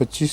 25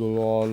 ضلال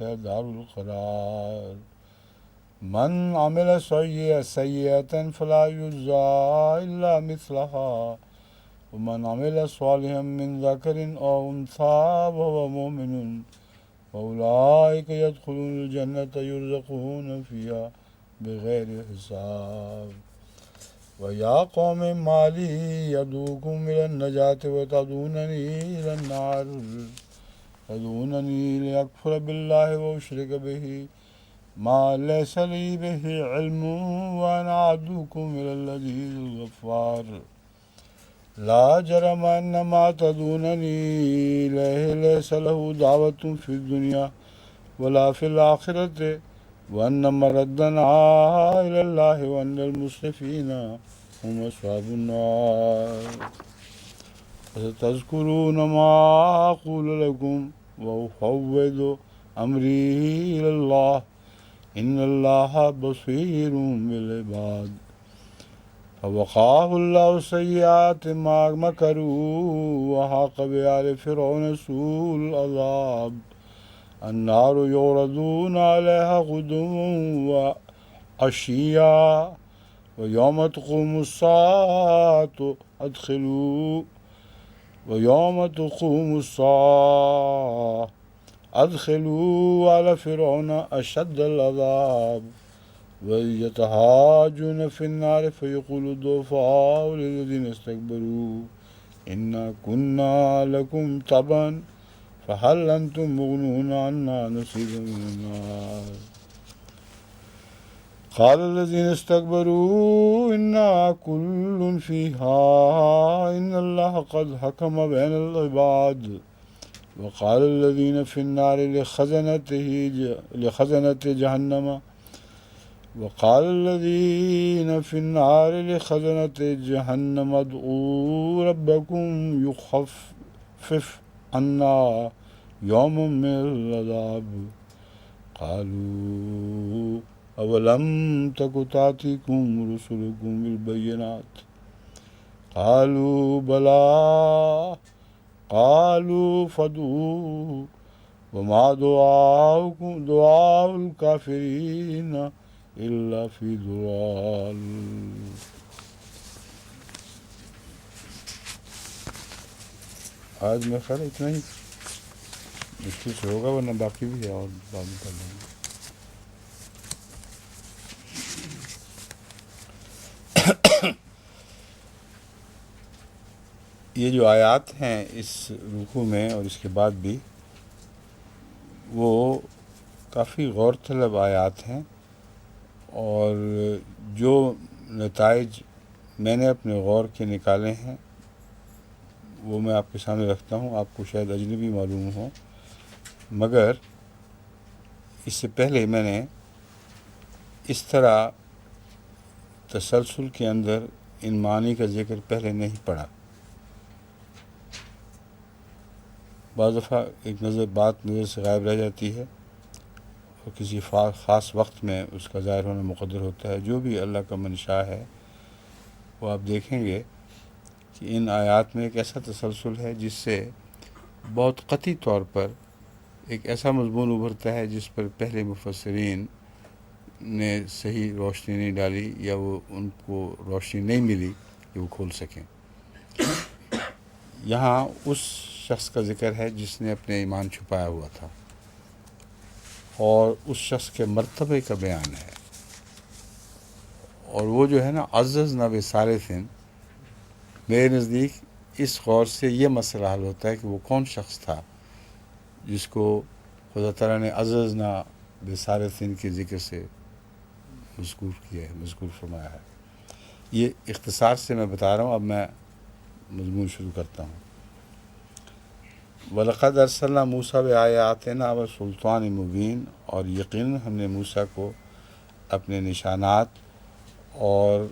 ہے دار القرار من عمل سیئة فلا یجزا الا مثلها ومن عمل صالحا من ذکر او انثى وهو مؤمن فأولئك يدخلون الجنة يرزقون فيها بغیر حساب وَيَا قَوْمِ مَا لِي يَدْعُوكُمْ إِلَى النَّجَاةِ وَتَدْعُونَنِي إِلَى النَّارِ تَدْعُونَنِي لِأَكْفُرَ بِاللَّهِ وَأُشْرِكَ بِهِ مَا لَيْسَ لِي بِهِ عِلْمٌ وَأَنَا أَدْعُوكُمْ إِلَى الْعَزِيزِ الْغَفَّارِ لا جرم أن ما تدعونني إليه ليس له دعوة في الدنيا ولا في الآخرة وأن مردنا إلى الله وأن المسرفين هم أصحاب النار فستذكرون ما أقول لكم وأفوض أمري إلى الله إن الله بصير بالعباد فوقاه الله سيئات ما مكروا وحاق بآل فرعون سوء العذاب النار يعرضون عليها غدوا وعشيا ويوم تقوم الساعة أدخلوا على فرعون أشد العذاب ويتحاجون في النار فيقول الضعفاء للذين استكبروا إنا كنا لكم تبعا فهل أنتم مغنون عنا نصيبا من النار قال الذين استكبروا إنا كل فيها إن الله قد حكم بين العباد وقال الذين في النار لخزنة جهنم وقال الذين في النار لخزنة جهنم ادعوا ربكم يخفف عنا يوما من العذاب قالوا أولم تك تأتيكم رسلكم بالبينات قالوا بلى قالوا فادعوا وما دعاء الكافرين إلا في ضلال آج میں خیال اتنا ہی مشکل سے ہوگا ورنہ باقی بھی ہے اور بعد میں کر لیں گے. یہ جو آیات ہیں اس رکوع میں اور اس کے بعد بھی وہ کافی غور طلب آیات ہیں اور جو نتائج میں نے اپنے غور کے نکالے ہیں وہ میں آپ کے سامنے رکھتا ہوں. آپ کو شاید اجنبی معلوم ہو مگر اس سے پہلے میں نے اس طرح تسلسل کے اندر ان معنی کا ذکر پہلے نہیں پڑھا. بعض دفعہ ایک بات نظر سے غائب رہ جاتی ہے اور کسی خاص وقت میں اس کا ظاہر ہونا مقدر ہوتا ہے. جو بھی اللہ کا منشاء ہے وہ آپ دیکھیں گے کہ ان آیات میں ایک ایسا تسلسل ہے جس سے بہت قطعی طور پر ایک ایسا مضمون ابھرتا ہے جس پر پہلے مفسرین نے صحیح روشنی نہیں ڈالی یا وہ ان کو روشنی نہیں ملی کہ وہ کھول سکیں. یہاں اس شخص کا ذکر ہے جس نے اپنے ایمان چھپایا ہوا تھا اور اس شخص کے مرتبے کا بیان ہے. اور وہ جو ہے نا عزز نہ بثالثن، میرے نزدیک اس غور سے یہ مسئلہ حل ہوتا ہے کہ وہ کون شخص تھا جس کو خدا تعالیٰ نے عزز نہ بثالثن کے ذکر سے مذکور فرمایا ہے. یہ اختصار سے میں بتا رہا ہوں. اب میں مضمون شروع کرتا ہوں. وَلَقَدْ أَرْسَلْنَا مُوسَىٰ بِآيَاتِنَا وَسُلْطَانٍ مُبِينٍ، اور یقیناً ہم نے موسیٰ کو اپنے نشانات اور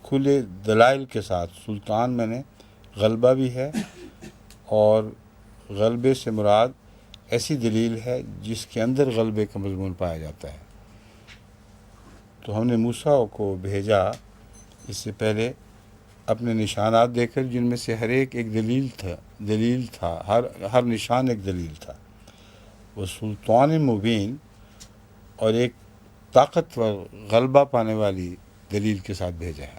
کھلے دلائل کے ساتھ، سلطان میں نے غلبہ بھی ہے اور غلبے سے مراد ایسی دلیل ہے جس کے اندر غلبے کا مضمون پایا جاتا ہے. تو ہم نے موسیٰ کو بھیجا اس سے پہلے اپنے نشانات دے کر، جن میں سے ہر ایک دلیل دلیل تھا، ہر نشان ایک دلیل تھا، وہ سلطان مبین اور ایک طاقتور غلبہ پانے والی دلیل کے ساتھ بھیجا ہے۔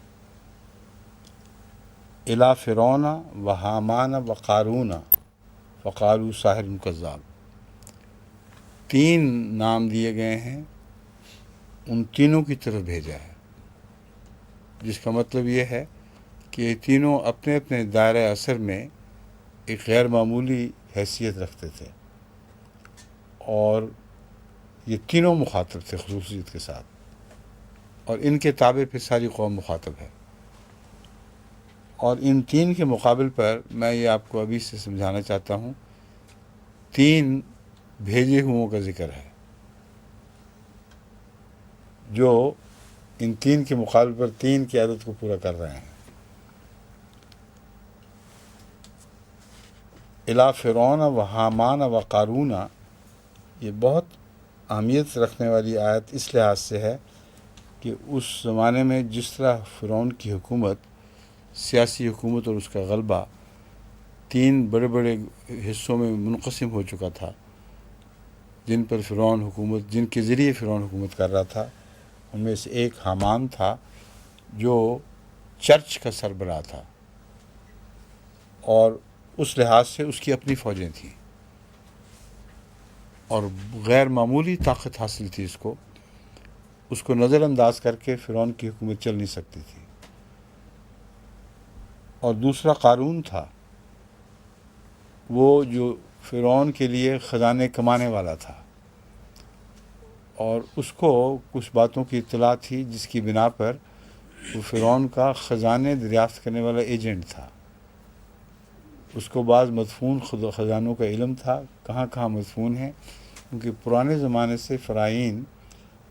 الی فرعون و حامان و قارون فقالوا ساحر کذاب، 3 نام دیے گئے ہیں، ان تینوں کی طرف بھیجا ہے، جس کا مطلب یہ ہے کہ یہ تینوں اپنے اپنے دائرۂ اثر میں ایک غیر معمولی حیثیت رکھتے تھے، اور یہ تینوں مخاطب تھے خصوصیت کے ساتھ، اور ان کے تابع پہ ساری قوم مخاطب ہے۔ اور ان 3 کے مقابل پر میں یہ آپ کو ابھی سے سمجھانا چاہتا ہوں، 3 بھیجے ہوں کا ذکر ہے، جو ان 3 کے مقابل پر 3 کی عادت کو پورا کر رہے ہیں۔ الی فرعون و حامان و قارون، یہ بہت اہمیت رکھنے والی آیت اس لحاظ سے ہے کہ اس زمانے میں جس طرح فرعون کی حکومت، سیاسی حکومت اور اس کا غلبہ 3 بڑے بڑے حصوں میں منقسم ہو چکا تھا، جن پر فرعون حکومت، جن کے ذریعے فرعون حکومت کر رہا تھا، ان میں سے ایک حامان تھا جو چرچ کا سربراہ تھا، اور اس لحاظ سے اس کی اپنی فوجیں تھیں، اور غیر معمولی طاقت حاصل تھی اس کو نظر انداز کر کے فرعون کی حکومت چل نہیں سکتی تھی۔ اور دوسرا قارون تھا، وہ جو فرعون کے لیے خزانے کمانے والا تھا، اور اس کو کچھ باتوں کی اطلاع تھی جس کی بنا پر وہ فرعون کا خزانے دریافت کرنے والا ایجنٹ تھا۔ اس کو بعض مدفون خزانوں کا علم تھا، کہاں کہاں مدفون ہیں، کیونکہ پرانے زمانے سے فرعین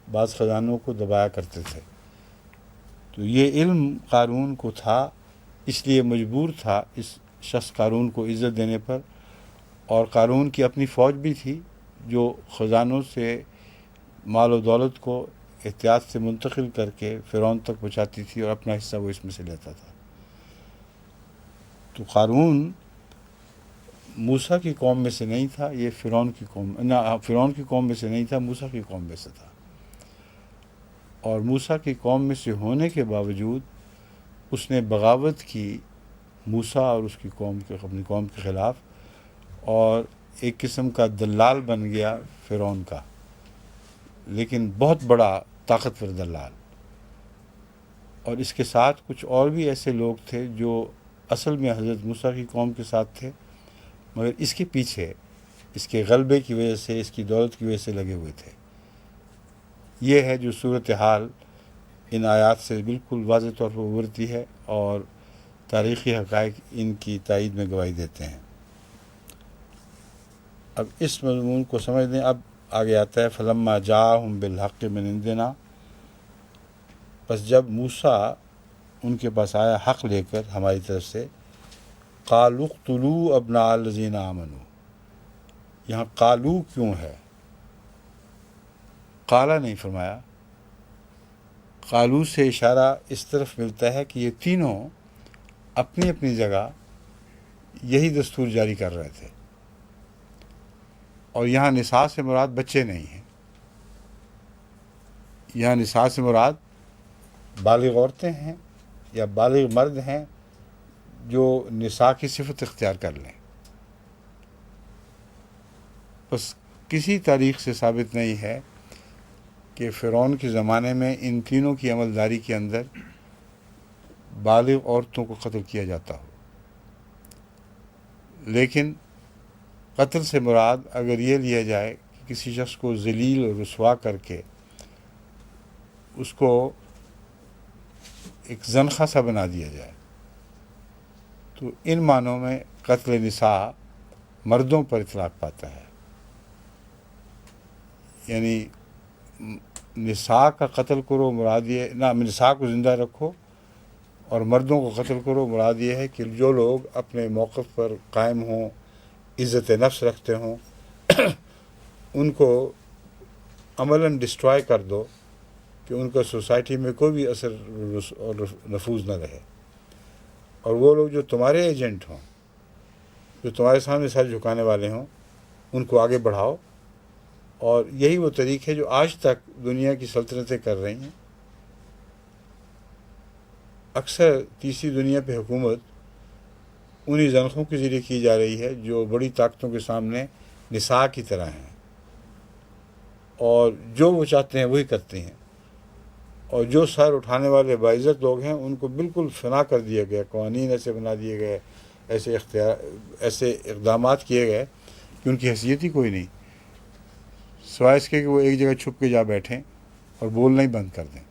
بعض خزانوں کو دبایا کرتے تھے۔ تو یہ علم قارون کو تھا، اس لیے مجبور تھا اس شخص قارون کو عزت دینے پر، اور قارون کی اپنی فوج بھی تھی جو خزانوں سے مال و دولت کو احتیاط سے منتقل کر کے فرعون تک پہنچاتی تھی، اور اپنا حصہ وہ اس میں سے لیتا تھا۔ تو قارون موسیٰ کی قوم میں سے نہیں تھا، یہ فرعون کی قوم میں سے نہیں تھا، موسیٰ کی قوم میں سے تھا، اور موسیٰ کی قوم میں سے ہونے کے باوجود اس نے بغاوت کی موسیٰ اور اس کی اپنی قوم کے خلاف، اور ایک قسم کا دلال بن گیا فرعون کا، لیکن بہت بڑا طاقتور دلال۔ اور اس کے ساتھ کچھ اور بھی ایسے لوگ تھے جو اصل میں حضرت موسیٰ کی قوم کے ساتھ تھے، مگر اس کے پیچھے اس کے غلبے کی وجہ سے، اس کی دولت کی وجہ سے لگے ہوئے تھے۔ یہ ہے جو صورتحال ان آیات سے بالکل واضح طور پر ابھرتی ہے، اور تاریخی حقائق ان کی تائید میں گواہی دیتے ہیں۔ اب اس مضمون کو سمجھ لیں۔ اب آگے آتا ہے فلما جاءہم بالحق من عندنا، پس جب موسیٰ ان کے پاس آیا حق لے کر ہماری طرف سے، قالوا اقتلوا ابناء الذین آمنوا، یہاں قالو کیوں ہے؟ قالا نہیں فرمایا۔ قالو سے اشارہ اس طرف ملتا ہے کہ یہ تینوں اپنی اپنی جگہ یہی دستور جاری کر رہے تھے، اور یہاں نساء سے مراد بچے نہیں ہیں، یہاں نساء سے مراد بالغ عورتیں ہیں یا بالغ مرد ہیں جو نساء کی صفت اختیار کر لیں۔ بس کسی تاریخ سے ثابت نہیں ہے کہ فرعون کے زمانے میں ان تینوں کی عملداری کے اندر بالغ عورتوں کو قتل کیا جاتا ہو، لیکن قتل سے مراد اگر یہ لیا جائے کہ کسی شخص کو ذلیل اور رسوا کر کے اس کو ایک زنخہ سا بنا دیا جائے، تو ان معنوں میں قتل نساء مردوں پر اطلاق پاتا ہے، یعنی نساء کا قتل کرو مراد یہ نہ، نساء کو زندہ رکھو اور مردوں کو قتل کرو مراد یہ ہے کہ جو لوگ اپنے موقف پر قائم ہوں، عزت نفس رکھتے ہوں، ان کو عملاً ڈسٹرائے کر دو کہ ان کا سوسائٹی میں کوئی بھی اثر اور نفوذ نہ رہے، اور وہ لوگ جو تمہارے ایجنٹ ہوں جو تمہارے سامنے سر جھکانے والے ہوں ان کو آگے بڑھاؤ، اور یہی وہ طریق ہے جو آج تک دنیا کی سلطنتیں کر رہی ہیں۔ اکثر تیسری دنیا پہ حکومت انہی زنخوں کے ذریعے کی جا رہی ہے جو بڑی طاقتوں کے سامنے نساء کی طرح ہیں، اور جو وہ چاہتے ہیں وہی کرتے ہیں، اور جو سر اٹھانے والے باعزت لوگ ہیں ان کو بالکل فنا کر دیا گیا، قوانین ایسے بنا دیے گئے، ایسے اقدامات کیے گئے کہ ان کی حیثیت ہی کوئی نہیں، سوائے اس کے کہ وہ ایک جگہ چھپ کے جا بیٹھیں اور بولنا ہی بند کر دیں۔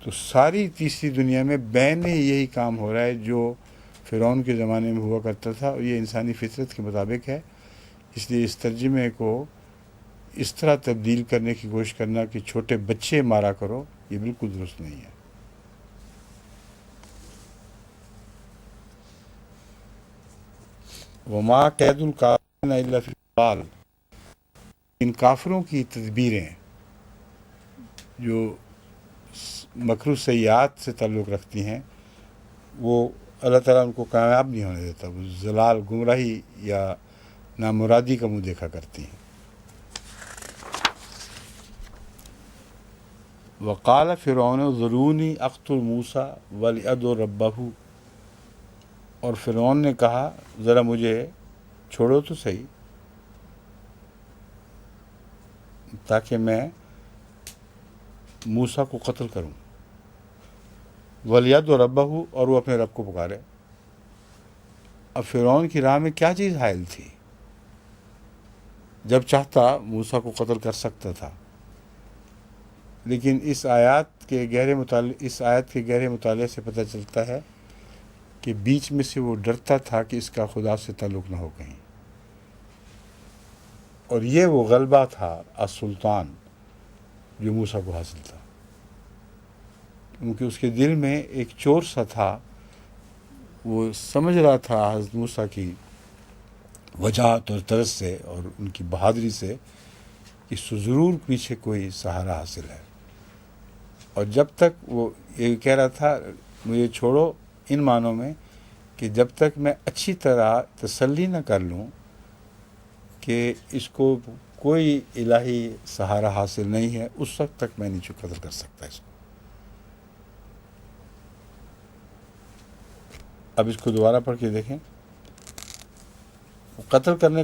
تو ساری تیسری دنیا میں بین یہی کام ہو رہا ہے جو فرعون کے زمانے میں ہوا کرتا تھا، اور یہ انسانی فطرت کے مطابق ہے۔ اس لیے اس ترجمے کو اس طرح تبدیل کرنے کی کوشش کرنا کہ چھوٹے بچے مارا کرو، یہ بالکل درست نہیں ہے۔ وما قید الکافرین الا فی ضلال، ان کافروں کی تدبیریں جو مکر السیئات سے تعلق رکھتی ہیں وہ اللہ تعالیٰ ان کو کامیاب نہیں ہونے دیتا، وہ ضلال، گمراہی یا نامرادی کا منہ دیکھا کرتی ہیں۔ وقال فرعون ذرونی اقتل موسیٰ ولیدع ربہ، اور فرعون نے کہا ذرا مجھے چھوڑو تو صحیح تاکہ میں موسیٰ کو قتل کروں، ولیدع ربہ، اور وہ اپنے رب کو پکارے۔ اب فرعون کی راہ میں کیا چیز حائل تھی؟ جب چاہتا موسیٰ کو قتل کر سکتا تھا، لیکن اس آیت کے گہرے مطالعے سے پتہ چلتا ہے کہ بیچ میں سے وہ ڈرتا تھا کہ اس کا خدا سے تعلق نہ ہو کہیں، اور یہ وہ غلبہ تھا السلطان جو موسیٰ کو حاصل تھا، کیونکہ اس کے دل میں ایک چور سا تھا، وہ سمجھ رہا تھا حضرت موسیٰ کی وجاہت اور طرز سے اور ان کی بہادری سے کہ ضرور پیچھے کوئی سہارا حاصل ہے، اور جب تک وہ یہ کہہ رہا تھا مجھے چھوڑو، ان معنوں میں کہ جب تک میں اچھی طرح تسلی نہ کر لوں کہ اس کو کوئی الہی سہارا حاصل نہیں ہے، اس وقت تک میں نہیں قتل کر سکتا اس کو۔ اب اس کو دوبارہ پڑھ کے دیکھیں، قتل کرنے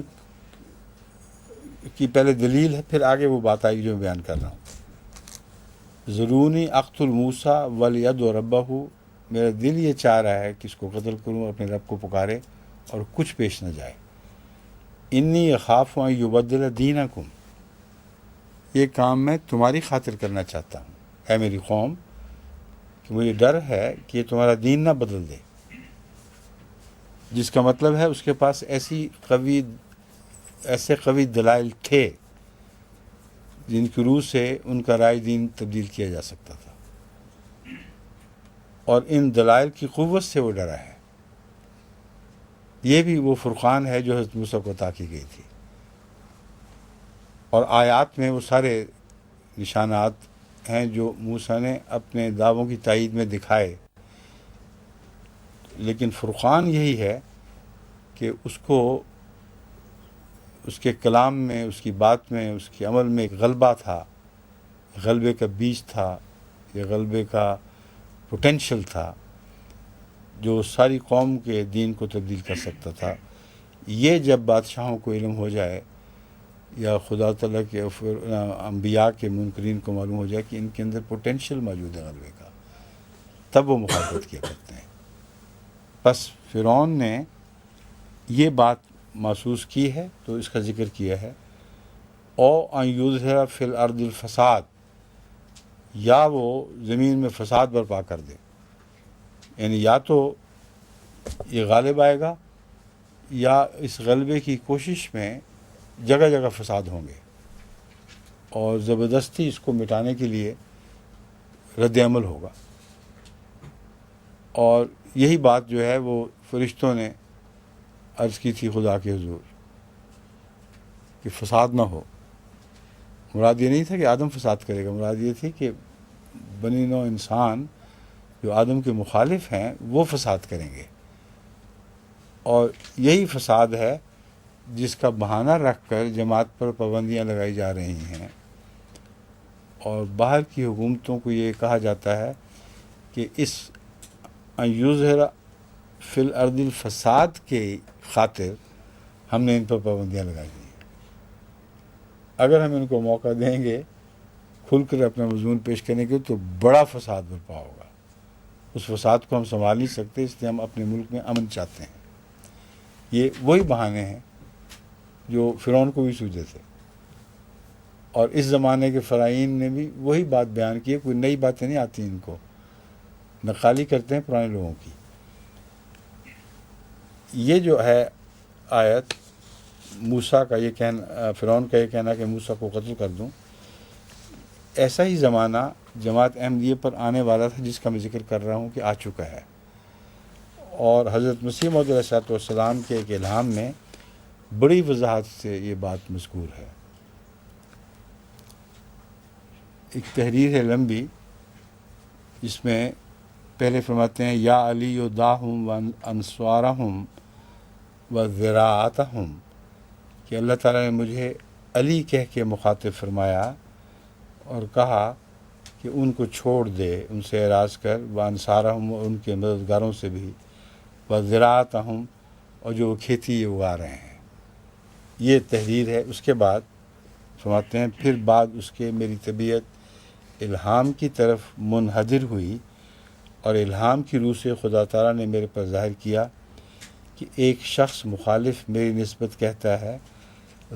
کی پہلے دلیل ہے، پھر آگے وہ بات آئی جو میں بیان کر رہا ہوں۔ ذرونی اقتل موسیٰ ولیدع ربہ، میرا دل یہ چاہ رہا ہے کہ اس کو قتل کروں، اپنے رب کو پکارے اور کچھ پیش نہ جائے۔ انی اخاف ان یبدل دینکم، یہ کام میں تمہاری خاطر کرنا چاہتا ہوں اے میری قوم، کہ مجھے ڈر ہے کہ یہ تمہارا دین نہ بدل دے، جس کا مطلب ہے اس کے پاس ایسے قوی دلائل تھے جن کی روح سے ان کا رائے دین تبدیل کیا جا سکتا تھا، اور ان دلائل کی قوت سے وہ ڈرا ہے۔ یہ بھی وہ فرقان ہے جو حضرت موسیٰ کو عطا کی گئی تھی، اور آیات میں وہ سارے نشانات ہیں جو موسیٰ نے اپنے دعووں کی تائید میں دکھائے، لیکن فرقان یہی ہے کہ اس کو اس کے کلام میں، اس کی بات میں، اس کے عمل میں ایک غلبہ تھا، غلبے کا بیج تھا، یہ غلبے کا پوٹینشل تھا جو ساری قوم کے دین کو تبدیل کر سکتا تھا۔ یہ جب بادشاہوں کو علم ہو جائے یا خدا تعالیٰ کے انبیاء کے منکرین کو معلوم ہو جائے کہ ان کے اندر پوٹینشل موجود ہے غلبے کا، تب وہ مخالفت کیا کرتے ہیں۔ بس فرعون نے یہ بات محسوس کی ہے تو اس کا ذکر کیا ہے، او ان یظہر فی الارض الفساد، یا وہ زمین میں فساد برپا کر دے، یعنی یا تو یہ غالب آئے گا یا اس غلبے کی کوشش میں جگہ جگہ فساد ہوں گے، اور زبردستی اس کو مٹانے کے لیے رد عمل ہوگا۔ اور یہی بات جو ہے وہ فرشتوں نے عرض کی تھی خدا کے حضور کہ فساد نہ ہو۔ مراد یہ نہیں تھا کہ آدم فساد کرے گا، مراد یہ تھی کہ بنی نوع انسان جو آدم کے مخالف ہیں وہ فساد کریں گے، اور یہی فساد ہے جس کا بہانہ رکھ کر جماعت پر پابندیاں لگائی جا رہی ہیں، اور باہر کی حکومتوں کو یہ کہا جاتا ہے کہ اس یظہر فی الارض الفساد کے خاطر ہم نے ان پر پابندیاں لگائی ہیں۔ اگر ہم ان کو موقع دیں گے کھل کر اپنا مضمون پیش کرنے کے تو بڑا فساد برپا ہوگا۔ اس فساد کو ہم سنبھال نہیں سکتے، اس لیے ہم اپنے ملک میں امن چاہتے ہیں۔ یہ وہی بہانے ہیں جو فرعون کو بھی سوجے تھے، اور اس زمانے کے فرعین نے بھی وہی بات بیان کی ہے، کوئی نئی باتیں نہیں آتی ان کو، نقالی کرتے ہیں پرانے لوگوں کی۔ یہ جو ہے آیت موسیٰ کا یہ کہنا، فرعون کا یہ کہنا کہ موسیٰ کو قتل کر دوں، ایسا ہی زمانہ جماعت احمدیہ پر آنے والا تھا جس کا میں ذکر کر رہا ہوں کہ آ چکا ہے، اور حضرت مسیح موعود علیہ السلام کے ایک الہام میں بڑی وضاحت سے یہ بات مذکور ہے۔ ایک تحریر ہے لمبی، جس میں پہلے فرماتے ہیں یا علی داہم و انصارہم و ذراعتہم، کہ اللہ تعالیٰ نے مجھے علی کہہ کے مخاطب فرمایا اور کہا کہ ان کو چھوڑ دے، ان سے اعراض کر، و انصارہم، ان کے مددگاروں سے بھی، و ذراعتہم، اور جو کھیتی اگا رہے ہیں۔ یہ تحریر ہے۔ اس کے بعد فرماتے ہیں پھر بعد اس کے میری طبیعت الہام کی طرف منحدر ہوئی، اور الہام کی روح سے خدا تعالیٰ نے میرے پر ظاہر کیا کہ ایک شخص مخالف میری نسبت کہتا ہے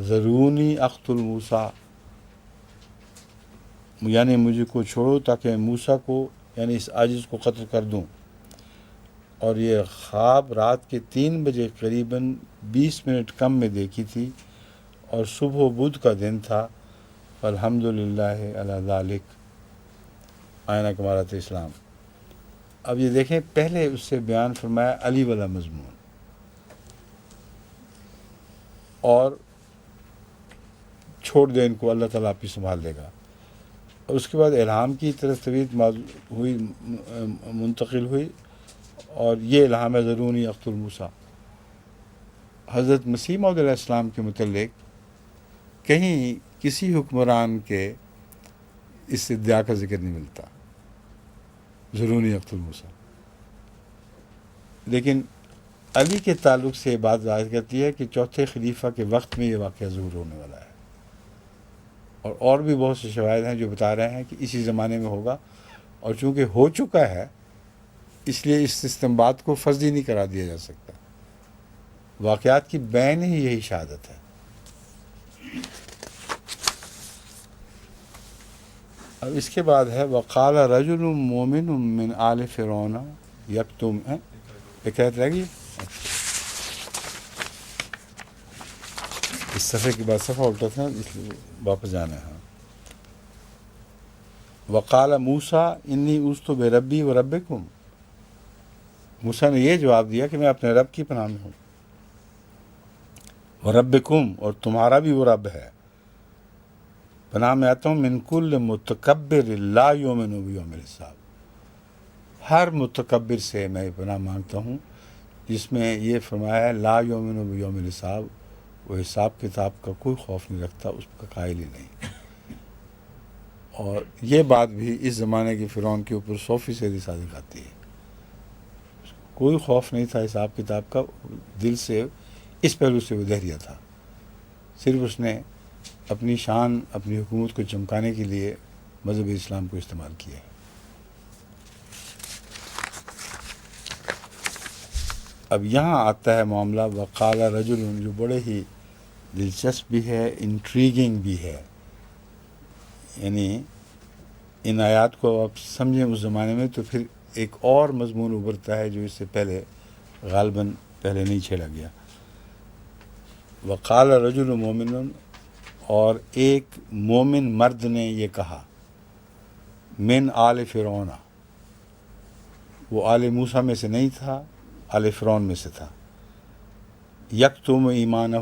ذرونی اقتل موسیٰ، یعنی مجھے کو چھوڑو تاکہ موسیٰ کو، یعنی اس عاجز کو قتل کر دوں۔ اور یہ خواب رات کے 3 بجے قریباً 20 منٹ کم میں دیکھی تھی، اور صبح و بدھ کا دن تھا۔ الحمدللہ علی ذالک، آئینہ کمالات اسلام۔ اب یہ دیکھیں، پہلے اس سے بیان فرمایا علی والا مضمون، اور چھوڑ دے ان کو، اللہ تعالیٰ آپ ہی سنبھال لے گا۔ اور اس کے بعد الہام کی طرف طبیعت ہوئی، منتقل ہوئی، اور یہ الہام ہے ذرونی اقتل موسیٰ۔ حضرت مسیح موعود علیہ السلام کے متعلق کہیں کسی حکمران کے اس ادعا کا ذکر نہیں ملتا، ذرونی اقتل موسیٰ۔ لیکن علی کے تعلق سے یہ بات ظاہر کرتی ہے کہ چوتھے خلیفہ کے وقت میں یہ واقعہ ظہور ہونے والا ہے، اور بھی بہت سے شواہد ہیں جو بتا رہے ہیں کہ اسی زمانے میں ہوگا، اور چونکہ ہو چکا ہے اس لیے اس استنباط کو فرضی نہیں قرار دیا جا سکتا۔ واقعات کی بین ہی یہی شہادت ہے۔ اب اس کے بعد ہے وقال رجل مومن من آل فرعون یکتم، ایک آیت رہ گئی، اس صفحے کے بعد صفحہ الٹا تھا اس لیے واپس جانا ہے۔ وقال موسیٰ انی اوذت بربی و ربکم، موسیٰ نے یہ جواب دیا کہ میں اپنے رب کی پناہ میں ہوں، و ربکم، اور تمہارا بھی وہ رب ہے، پناہ میں آتا ہوں من کل متکبر لا یؤمن بیوم الحساب، ہر متکبر سے میں پناہ مانگتا ہوں جس میں یہ فرمایا ہے لا یؤمن بیوم الحساب، وہ حساب کتاب کا کوئی خوف نہیں رکھتا، اس کا قائل ہی نہیں۔ اور یہ بات بھی اس زمانے کے فرعون کے اوپر 100% صادق آتی ہے، کوئی خوف نہیں تھا حساب کتاب کا، دل سے اس پہلو سے وہ دہریہ تھا، صرف اس نے اپنی شان، اپنی حکومت کو چمکانے کے لیے مذہب اسلام کو استعمال کیا ہے۔ اب یہاں آتا ہے معاملہ وقال رجل، جو بڑے ہی دلچسپ بھی ہے، انٹریگنگ بھی ہے، یعنی ان آیات کو آپ سمجھیں اس زمانے میں تو پھر ایک اور مضمون ابھرتا ہے جو اس سے پہلے غالباً پہلے نہیں چھیڑا گیا۔ وقال رجل مومن، اور ایک مومن مرد نے یہ کہا، من آل فرعون، وہ آل موسیٰ میں سے نہیں تھا، آل فرعون میں سے تھا، یکتم ایمانہ،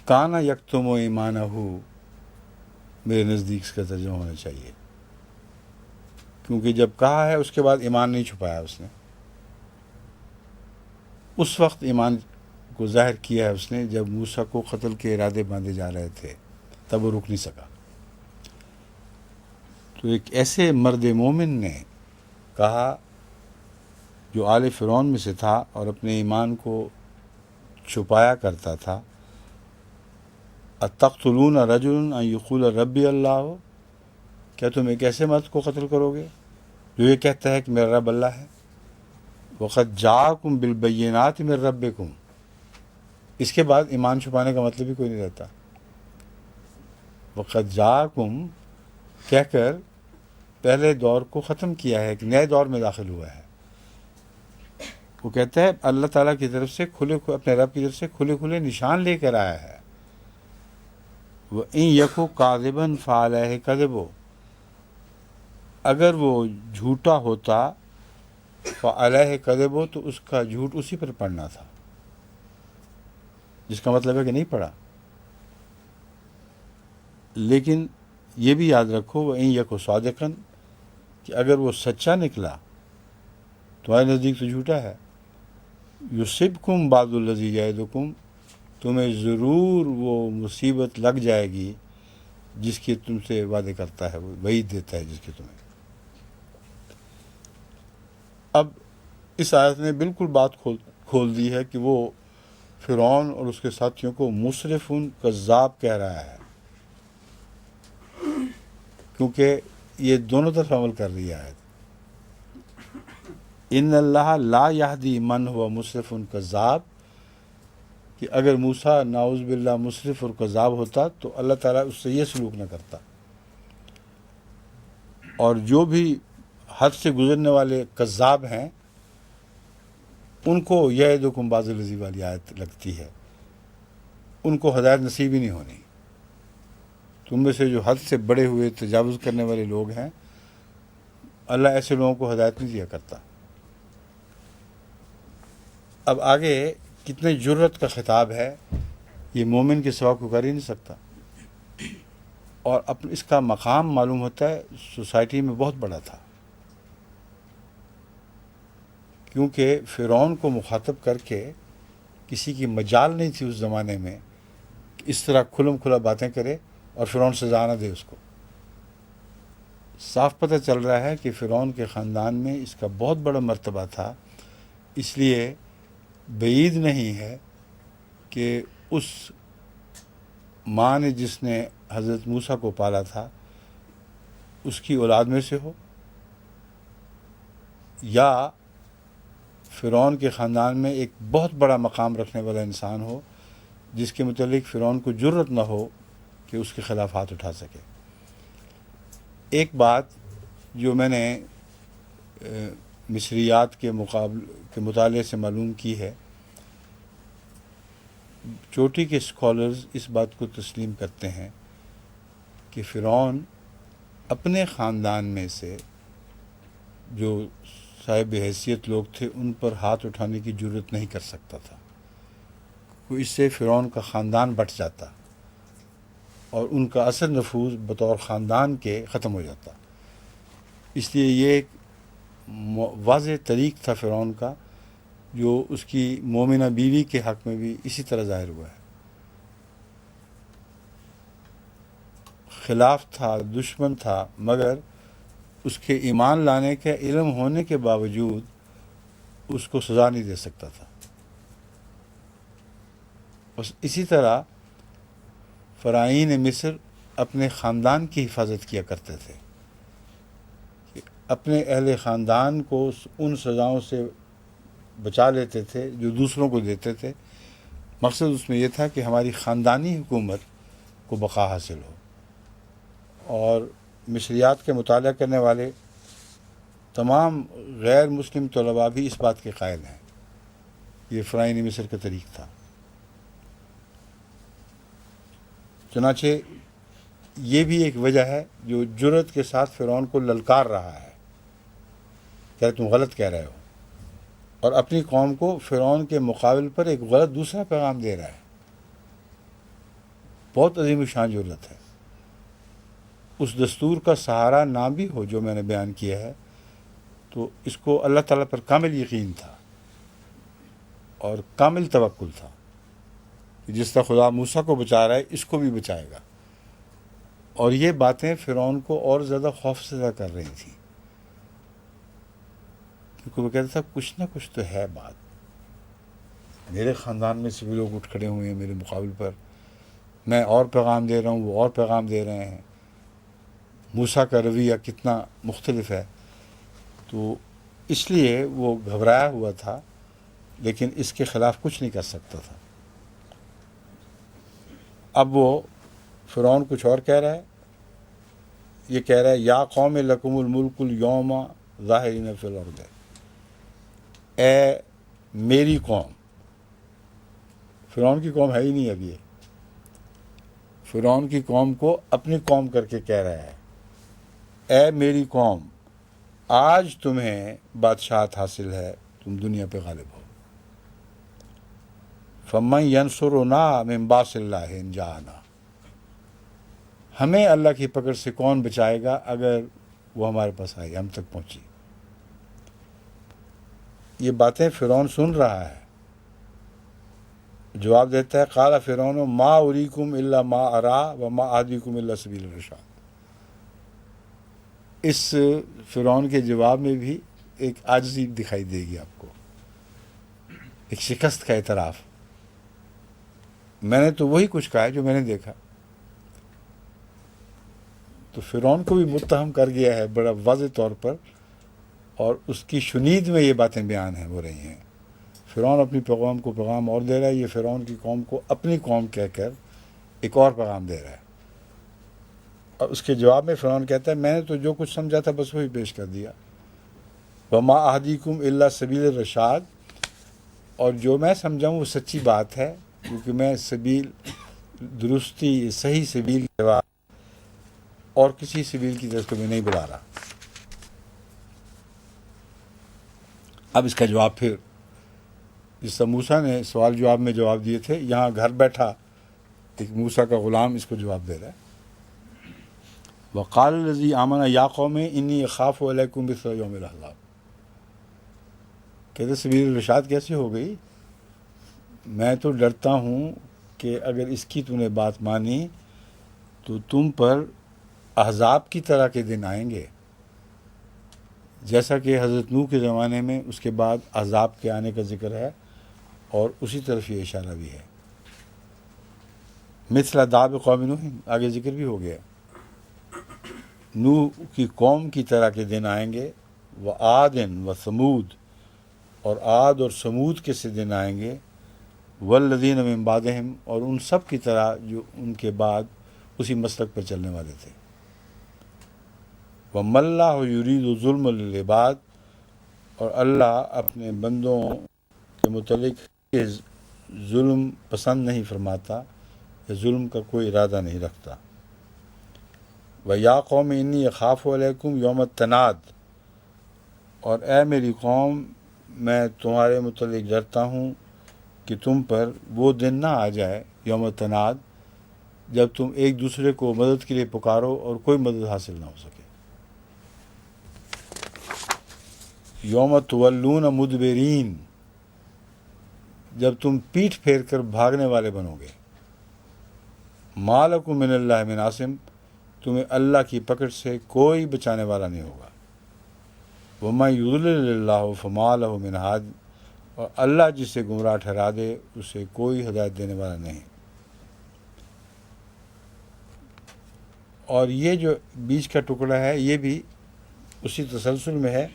کانا یکتم ایمانہ، میرے نزدیک اس کا ترجمہ ہونا چاہیے، کیونکہ جب کہا ہے اس کے بعد ایمان نہیں چھپایا اس نے، اس وقت ایمان کو ظاہر کیا ہے اس نے جب موسیٰ کو قتل کے ارادے باندھے جا رہے تھے، تب وہ رک نہیں سکا۔ تو ایک ایسے مرد مومن نے کہا جو آل فرعون میں سے تھا اور اپنے ایمان کو چھپایا کرتا تھا، اتقتلون رجلا ان یقول ربی اللہ، کیا تم ایک ایسے مرد کو قتل کرو گے جو یہ کہتا ہے کہ میرا رب اللہ ہے؟ وقد جاءکم بالبینات من ربکم، اس کے بعد ایمان چھپانے کا مطلب ہی کوئی نہیں رہتا۔ وقد جاءکم کہہ کر پہلے دور کو ختم کیا ہے، ایک نئے دور میں داخل ہوا ہے۔ وہ کہتا ہے اللہ تعالیٰ کی طرف سے اپنے رب کی طرف سے کھلے کھلے نشان لے کر آیا ہے۔ وَإِن يَكُ كَاذِبًا فَعَلَيْهِ كَذِبُهُ، اگر وہ جھوٹا ہوتا فَعَلَيْهِ كَذِبُهُ تو اس کا جھوٹ اسی پر پڑنا تھا، جس کا مطلب ہے کہ نہیں پڑا۔ لیکن یہ بھی یاد رکھو وَإِن يَكُ صَادِقًا، کہ اگر وہ سچا نکلا تمہارے نزدیک تو جھوٹا ہے، یُصِبْكُمْ بَعْضُ الَّذِي يَعِدُكُمْ، تمہیں ضرور وہ مصیبت لگ جائے گی جس کی تم سے وعدے کرتا ہے، وہ وعید دیتا ہے جس کی تمہیں۔ اب اس آیت نے بالکل بات کھول دی ہے کہ وہ فرعون اور اس کے ساتھیوں کو مسرفن کذاب کہہ رہا ہے، کیونکہ یہ دونوں طرف عمل کر رہی ہے آیت۔ ان اللہ لا یہدی من ہوا مسرف کذاب، کہ اگر موسیٰ نعوذ باللہ مسرف اور کذاب ہوتا تو اللہ تعالیٰ اس سے یہ سلوک نہ کرتا۔ اور جو بھی حد سے گزرنے والے کذاب ہیں ان کو یعدکم بعض الذی والی آیت لگتی ہے، ان کو ہدایت نصیب ہی نہیں ہونی۔ تم میں سے جو حد سے بڑے ہوئے تجاوز کرنے والے لوگ ہیں، اللہ ایسے لوگوں کو ہدایت نہیں دیا کرتا۔ اب آگے کتنے جرت کا خطاب ہے، یہ مومن کے سوا کوئی کر ہی نہیں سکتا، اور اس کا مقام معلوم ہوتا ہے سوسائٹی میں بہت بڑا تھا، کیونکہ فرعون کو مخاطب کر کے کسی کی مجال نہیں تھی اس زمانے میں کہ اس طرح کھلم کھلا باتیں کرے اور فرعون سزا نہ دے اس کو۔ صاف پتہ چل رہا ہے کہ فرعون کے خاندان میں اس کا بہت بڑا مرتبہ تھا، اس لیے بعید نہیں ہے کہ اس ماں نے جس نے حضرت موسیٰ کو پالا تھا اس کی اولاد میں سے ہو، یا فرعون کے خاندان میں ایک بہت بڑا مقام رکھنے والا انسان ہو جس کے متعلق فرعون کو جرت نہ ہو کہ اس کے خلاف ہاتھ اٹھا سکے۔ ایک بات جو میں نے مصریات کے مطالعے سے معلوم کی ہے، چوٹی کے اسکالرز اس بات کو تسلیم کرتے ہیں کہ فرعون اپنے خاندان میں سے جو صاحب حیثیت لوگ تھے ان پر ہاتھ اٹھانے کی جرت نہیں کر سکتا تھا، اس سے فرعون کا خاندان بٹ جاتا اور ان کا اثر نفوذ بطور خاندان کے ختم ہو جاتا۔ اس لیے یہ ایک واضح طریق تھا فرعون کا، جو اس کی مومنہ بیوی کے حق میں بھی اسی طرح ظاہر ہوا ہے۔ خلاف تھا، دشمن تھا، مگر اس کے ایمان لانے کے علم ہونے کے باوجود اس کو سزا نہیں دے سکتا تھا۔ بس اسی طرح فرعین مصر اپنے خاندان کی حفاظت کیا کرتے تھے، کہ اپنے اہل خاندان کو ان سزاؤں سے بچا لیتے تھے جو دوسروں کو دیتے تھے۔ مقصد اس میں یہ تھا کہ ہماری خاندانی حکومت کو بقا حاصل ہو۔ اور مصریات کے مطالعہ کرنے والے تمام غیر مسلم طلباء بھی اس بات کے قائل ہیں، یہ فرعین مصر کا طریق تھا۔ چنانچہ یہ بھی ایک وجہ ہے جو جرت کے ساتھ فرعون کو للکار رہا ہے کہ تم غلط کہہ رہے ہو، اور اپنی قوم کو فرعون کے مقابل پر ایک غلط دوسرا پیغام دے رہا ہے۔ بہت عظیم شان جرت ہے۔ اس دستور کا سہارا نہ بھی ہو جو میں نے بیان کیا ہے، تو اس کو اللہ تعالیٰ پر کامل یقین تھا اور کامل توکل تھا کہ جس طرح خدا موسیٰ کو بچا رہا ہے اس کو بھی بچائے گا. اور یہ باتیں فرعون کو اور زیادہ خوف زدہ کر رہی تھیں، کیونکہ وہ کہتا تھا کچھ نہ کچھ تو ہے بات. میرے خاندان میں سے بھی لوگ اٹھ کھڑے ہوئے ہیں میرے مقابل پر، میں اور پیغام دے رہا ہوں، وہ اور پیغام دے رہے ہیں. موسیٰ کا رویہ کتنا مختلف ہے. تو اس لیے وہ گھبرایا ہوا تھا، لیکن اس کے خلاف کچھ نہیں کر سکتا تھا. اب وہ فرعون کچھ اور کہہ رہا ہے. یہ کہہ رہا ہے یا قوم لکم الملک اليوم ظاہرین فی الارض، اے میری قوم. فرعون کی قوم ہے ہی نہیں اب. یہ فرعون کی قوم کو اپنی قوم کر کے کہہ رہا ہے، اے میری قوم آج تمہیں بادشاہت حاصل ہے، تم دنیا پہ غالب ہو. فمن ینصرنا من باس اللہ ان جاءنا، ہمیں اللہ کی پکڑ سے کون بچائے گا اگر وہ ہمارے پاس آئی، ہم تک پہنچی. یہ باتیں فرعون سن رہا ہے. جواب دیتا ہے قال فرعون ما اریکم الا ما ارا وما اهدیکم الا سبیل الرشاد. اس فرعون کے جواب میں بھی ایک عاجزی دکھائی دے گی آپ کو، ایک شکست کا اعتراف. میں نے تو وہی کچھ کہا ہے جو میں نے دیکھا. تو فرعون کو بھی متہم کر گیا ہے بڑا واضح طور پر، اور اس کی شنید میں یہ باتیں بیان ہو رہی ہیں. فرعون اپنی پیغام کو پیغام اور دے رہا ہے، یہ فرعون کی قوم کو اپنی قوم کہہ کر ایک اور پیغام دے رہا ہے. اور اس کے جواب میں فرعون کہتا ہے میں نے تو جو کچھ سمجھا تھا بس وہی پیش کر دیا. وما اہدیکم الا سبیل الرشاد، اور جو میں سمجھا ہوں وہ سچی بات ہے، کیونکہ میں سبیل درستی صحیح سبیل کے بعد اور کسی سبیل کی طرف میں نہیں بلا رہا. اب اس کا جواب پھر جس طرح موسیٰ نے سوال جواب میں جواب دیے تھے، یہاں گھر بیٹھا ایک موسیٰ کا غلام اس کو جواب دے رہا ہے. وقال الذی آمن یا قوم انی اخاف علیکم مثل یوم الاحزاب. کہتے سبیل الرشاد کیسی ہو گئی؟ میں تو ڈرتا ہوں کہ اگر اس کی تو نے بات مانی تو تم پر احزاب کی طرح کے دن آئیں گے، جیسا کہ حضرت نوح کے زمانے میں اس کے بعد احزاب کے آنے کا ذکر ہے، اور اسی طرف یہ اشارہ بھی ہے. مثل داب قوم نوح، آگے ذکر بھی ہو گیا. نوح کی قوم کی طرح کے دن آئیں گے. وعاد وثمود، اور عاد اور سمود کے سے دن آئیں گے. والذین من بعدہم، اور ان سب کی طرح جو ان کے بعد اسی مسلک پر چلنے والے تھے. وَمَا اللَّهُ يُرِيدُ ظُلْمًا لِلْعِبَادِ، اور اللہ اپنے بندوں کے متعلق ظلم پسند نہیں فرماتا، یا ظلم کا کوئی ارادہ نہیں رکھتا. وَيَا قَوْمِ إِنِّي أَخَافُ عَلَيْكُمْ يَوْمَ التَّنَادِ، اور اے میری قوم میں تمہارے متعلق ڈرتا ہوں کہ تم پر وہ دن نہ آ جائے، یوم التناد، جب تم ایک دوسرے کو مدد کے لیے پکارو اور کوئی مدد حاصل نہ ہو سکے. یوم تولون مدبرین، جب تم پیٹھ پھیر کر بھاگنے والے بنو گے. ما لکم من اللہ من عاصم، تمہیں اللہ کی پکڑ سے کوئی بچانے والا نہیں ہوگا. وَمَن يُضْلِلِ اللَّهُ فَمَا لَهُ مِنْ هَادٍ، اور اللہ جسے گمراہ ٹھہرا دے اسے کوئی ہدایت دینے والا نہیں. اور یہ جو بیچ کا ٹکڑا ہے یہ بھی اسی تسلسل میں ہے.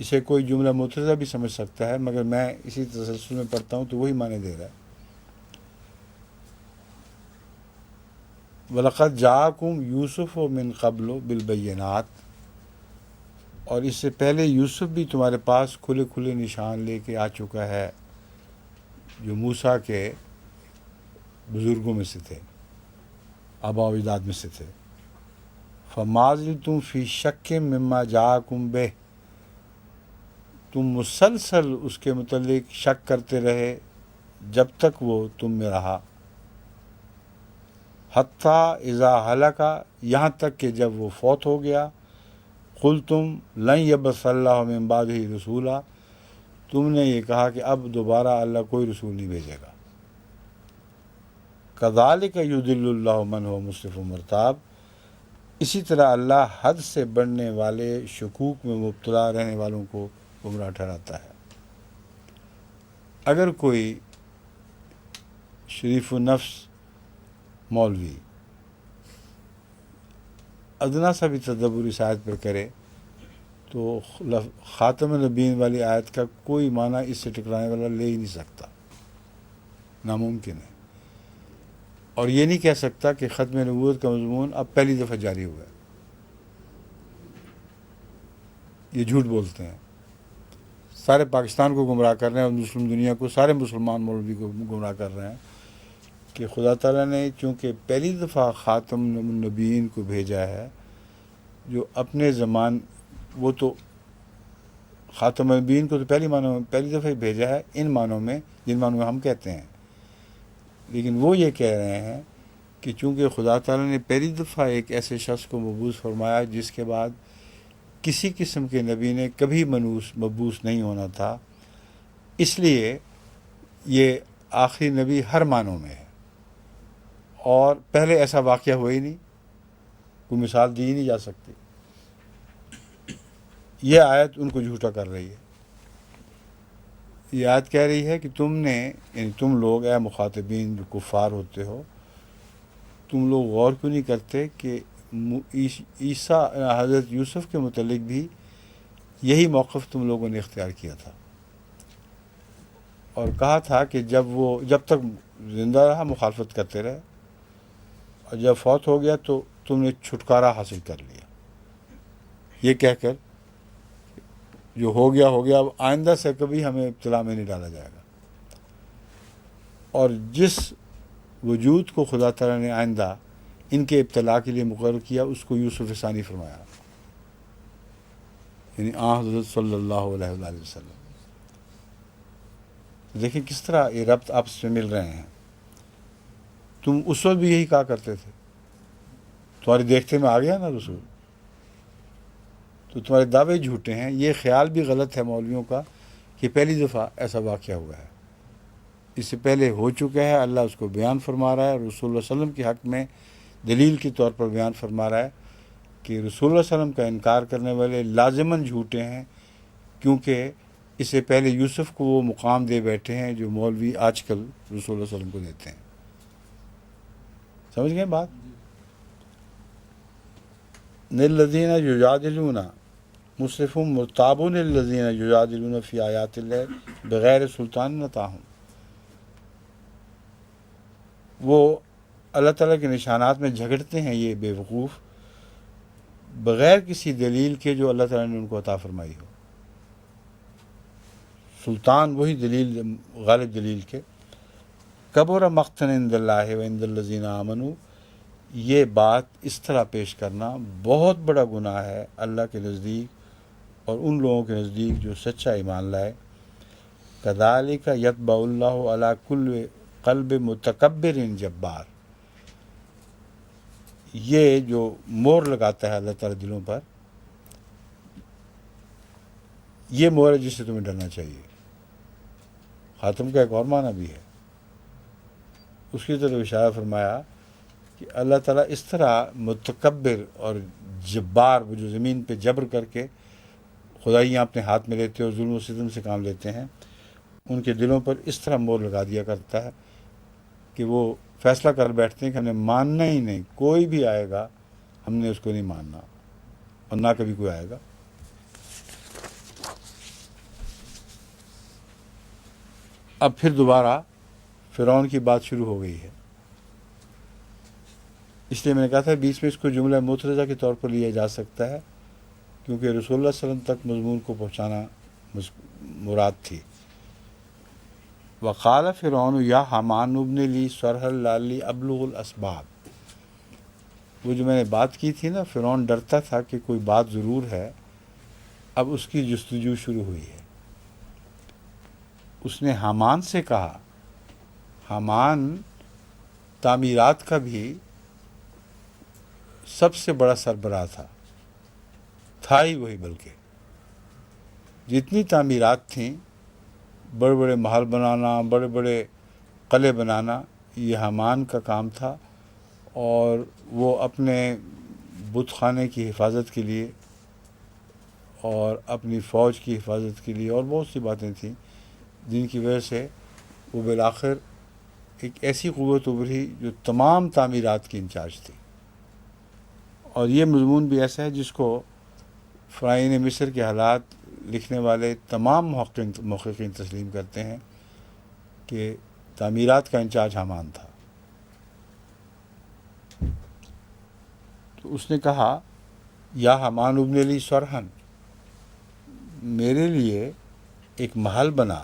اسے کوئی جملہ متضع بھی سمجھ سکتا ہے، مگر میں اسی تسلسل میں پڑھتا ہوں تو وہی معنی دے رہا ہے. وَلَقَدْ جَاءَكُمْ يُوسُفُ مِنْ قَبْلُ بِالْبَيِّنَاتِ، اور اس سے پہلے یوسف بھی تمہارے پاس کھلے کھلے نشان لے کے آ چکا ہے، جو موسیٰ کے بزرگوں میں سے تھے، آباء و اجداد میں سے تھے. فَمَا زِلْتُمْ فِي شَكٍّ مِّمَّا جَاءَكُمْ بِهِ، تم مسلسل اس کے متعلق شک کرتے رہے جب تک وہ تم میں رہا. حتیٰ اذا ہلکا، یہاں تک کہ جب وہ فوت ہو گیا. قلتم لن یبعث اللہ من بعدہ رسولا، تم نے یہ کہا کہ اب دوبارہ اللہ کوئی رسول نہیں بھیجے گا۔ کذالک یضل اللہ من هو مسرف مرتاب، اسی طرح اللہ حد سے بڑھنے والے شکوک میں مبتلا رہنے والوں کو گمراہ ٹھہراتا ہے۔ اگر کوئی شریف النفس مولوی ادنا سا بھی تدبر اس آیت پر کرے تو خاتم النبیین والی آیت کا کوئی معنی اس سے ٹکرانے والا لے ہی نہیں سکتا، ناممکن ہے۔ اور یہ نہیں کہہ سکتا کہ ختم نبوت کا مضمون اب پہلی دفعہ جاری ہوا ہے، یہ جھوٹ بولتے ہیں، سارے پاکستان کو گمراہ کر رہے ہیں اور مسلم دنیا کو، سارے مسلمان مولوی کو گمراہ کر رہے ہیں کہ خدا تعالیٰ نے چونکہ پہلی دفعہ خاتم النبیین کو بھیجا ہے، جو اپنے زمان، وہ تو خاتم النبیین کو تو پہلی دفعہ ہی بھیجا ہے ان معنوں میں جن معنوں میں ہم کہتے ہیں، لیکن وہ یہ کہہ رہے ہیں کہ چونکہ خدا تعالیٰ نے پہلی دفعہ ایک ایسے شخص کو مبعوث فرمایا جس کے بعد کسی قسم کے نبی نے کبھی مبعوث نہیں ہونا تھا، اس لیے یہ آخری نبی ہر معنوں میں ہے، اور پہلے ایسا واقعہ ہوا ہی نہیں، کوئی مثال دی ہی نہیں جا سکتی۔ یہ آیت ان کو جھوٹا کر رہی ہے۔ یہ آیت کہہ رہی ہے کہ تم نے، یعنی تم لوگ، اے مخاطبین جو کفار ہوتے ہو، تم لوگ غور کیوں نہیں کرتے کہ عیسیٰ حضرت یوسف کے متعلق بھی یہی موقف تم لوگوں نے اختیار کیا تھا، اور کہا تھا کہ جب تک زندہ رہا مخالفت کرتے رہے، اور جب فوت ہو گیا تو تم نے چھٹکارا حاصل کر لیا، یہ کہہ کر جو ہو گیا اب آئندہ سے کبھی ہمیں ابتلا میں نہیں ڈالا جائے گا۔ اور جس وجود کو خدا تعالیٰ نے آئندہ ان کے ابتلا کے لیے مقرر کیا اس کو یوسف ثانی فرمایا، یعنی حضرت صلی اللہ علیہ وآلہ وسلم۔ دیکھیں کس طرح یہ ربط آپس میں مل رہے ہیں۔ تم اس وقت بھی یہی کہا کرتے تھے، تمہاری دیکھتے میں آ گیا نا رسول، تو تمہارے دعوے جھوٹے ہیں۔ یہ خیال بھی غلط ہے مولویوں کا کہ پہلی دفعہ ایسا واقعہ ہوا ہے، اس سے پہلے ہو چکا ہے، اللہ اس کو بیان فرما رہا ہے، رسول اللہ علیہ وسلم کے حق میں دلیل کے طور پر بیان فرما رہا ہے کہ رسول اللہ علیہ وسلم کا انکار کرنے والے لازماً جھوٹے ہیں، کیونکہ اس سے پہلے یوسف کو وہ مقام دے بیٹھے ہیں جو مولوی آج کل رسول اللہ علیہ وسلم کو دیتے ہیں۔ سمجھ گئے بات؟ الذین یجادلون مسرفون مرتابون الذین یجادلون فی آیات اللہ بغیر سلطان اتاہم، وہ اللہ تعالیٰ کے نشانات میں جھگڑتے ہیں یہ بے وقوف بغیر کسی دلیل کے جو اللہ تعالیٰ نے ان کو عطا فرمائی ہو۔ سلطان وہی دلیل، غالب دلیل کے۔ کبر مقتا عند اللہ و عند الذین آمنوا، یہ بات اس طرح پیش کرنا بہت بڑا گناہ ہے اللہ کے نزدیک اور ان لوگوں کے نزدیک جو سچا ایمان لائے۔ کذالک یطبع اللہ علی کل قلب متکبر جبار، یہ جو مور لگاتا ہے اللہ تعالیٰ دلوں پر، یہ مور ہے جس سے تمہیں ڈرنا چاہیے۔ خاتم کا ایک اور معنی بھی ہے، اس کی طرف اشارہ فرمایا کہ اللہ تعالیٰ اس طرح متکبر اور جبار، وہ جو زمین پہ جبر کر کے خدائیاں اپنے ہاتھ میں لیتے اور ظلم و ستم سے کام لیتے ہیں، ان کے دلوں پر اس طرح مور لگا دیا کرتا ہے کہ وہ فیصلہ کر بیٹھتے ہیں کہ ہم نے ماننا ہی نہیں، کوئی بھی آئے گا ہم نے اس کو نہیں ماننا، اور نہ کبھی کوئی آئے گا۔ اب پھر دوبارہ فرعون کی بات شروع ہو گئی ہے، اس لیے میں نے کہا تھا بیچ میں اس کو جملہ مترجہ کے طور پر لیا جا سکتا ہے، کیونکہ رسول اللہ صلی اللہ علیہ وسلم تک مضمون کو پہنچانا مراد تھی۔ وقال فرعون یا حامان ابن لی صرحا لعلی ابلغ الاسباب، وہ جو میں نے بات کی تھی نا، فرعون ڈرتا تھا کہ کوئی بات ضرور ہے، اب اس کی جستجو شروع ہوئی ہے۔ اس نے حامان سے کہا، حامان تعمیرات کا بھی سب سے بڑا سربراہ تھا ہی وہی، بلکہ جتنی تعمیرات تھیں بڑے بڑے محل بنانا، بڑے بڑے قلعے بنانا، یہ حامان کا کام تھا، اور وہ اپنے بت خانے کی حفاظت کے لیے اور اپنی فوج کی حفاظت کے لیے اور بہت سی باتیں تھیں جن کی وجہ سے وہ بالآخر ایک ایسی قوت ابھری جو تمام تعمیرات کی انچارج تھی۔ اور یہ مضمون بھی ایسا ہے جس کو فرعون مصر کے حالات لکھنے والے تمام محققین تسلیم کرتے ہیں کہ تعمیرات کا انچارج حامان تھا۔ تو اس نے کہا یا حامان ابن لی صرحن، میرے لیے ایک محل بنا،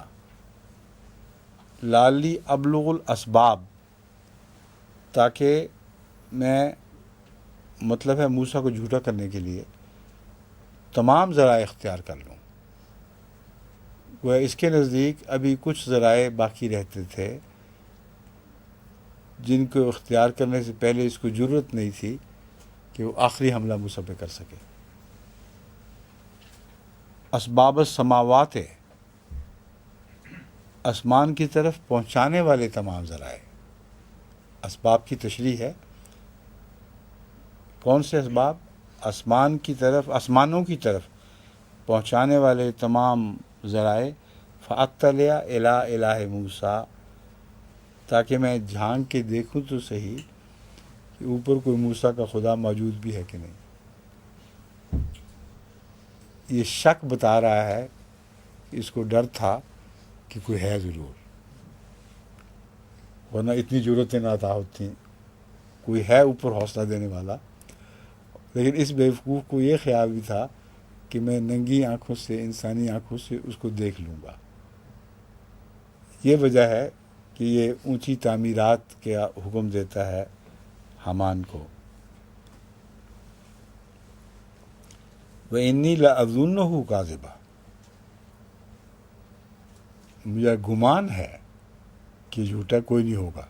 لالی ابلغ الاسباب، تاکہ میں، مطلب ہے موسیٰ کو جھوٹا کرنے کے لیے تمام ذرائع اختیار کر لوں۔ وہ اس کے نزدیک ابھی کچھ ذرائع باقی رہتے تھے جن کو اختیار کرنے سے پہلے اس کو جرأت نہیں تھی کہ وہ آخری حملہ موسیٰ پہ کر سکے۔ اسباب السماوات، آسمان کی طرف پہنچانے والے تمام ذرائع۔ اسباب کی تشریح ہے، کون سے اسباب؟ آسمان کی طرف، آسمانوں کی طرف پہنچانے والے تمام ذرائع۔ فاطلع الی الہ موسیٰ، تاکہ میں جھانک کے دیکھوں تو صحیح کہ اوپر کوئی موسیٰ کا خدا موجود بھی ہے کہ نہیں۔ یہ شک بتا رہا ہے کہ اس کو ڈر تھا کہ کوئی ہے ضرور، ورنہ اتنی ضرورتیں نہ تھا ہوتی، کوئی ہے اوپر حوصلہ دینے والا۔ لیکن اس بیوقوف کو یہ خیال بھی تھا کہ میں ننگی آنکھوں سے، انسانی آنکھوں سے اس کو دیکھ لوں گا۔ یہ وجہ ہے کہ یہ اونچی تعمیرات کا حکم دیتا ہے حامان کو۔ وَإِنِّي لَأَظُنُّهُ كَاذِبًا، مجھے گمان ہے کہ جھوٹا کوئی نہیں ہوگا۔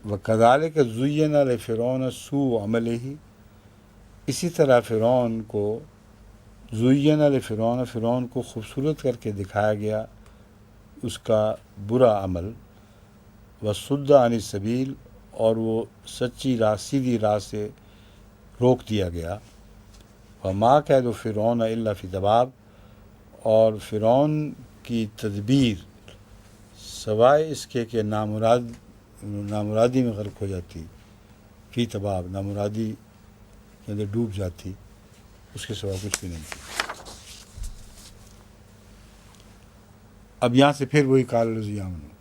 وَكَذَلِكَ زُيِّنَ لِفِرْعَوْنَ سُوءُ عَمَلِهِ، اسی طرح فرعون کو، زُيِّنَ لِفِرْعَوْنَ، فرعون کو خوبصورت کر کے دکھایا گیا اس کا برا عمل، وَصُدَّ عَنِ السَّبِيلِ، اور وہ سچی راہ، سیدھی راہ سے روک دیا گیا۔ وَمَا كَيْدُ فِرْعَوْنَ إِلَّا فِي تَبَابٍ، اور فرعون کی تدبیر سوائے اس کے کہ نامرادی میں غرق ہو جاتی، فی تباب، نامرادی کے اندر ڈوب جاتی، اس کے سوا کچھ بھی نہیں تھی۔ اب یہاں سے پھر وہی قال الذی آمنوا،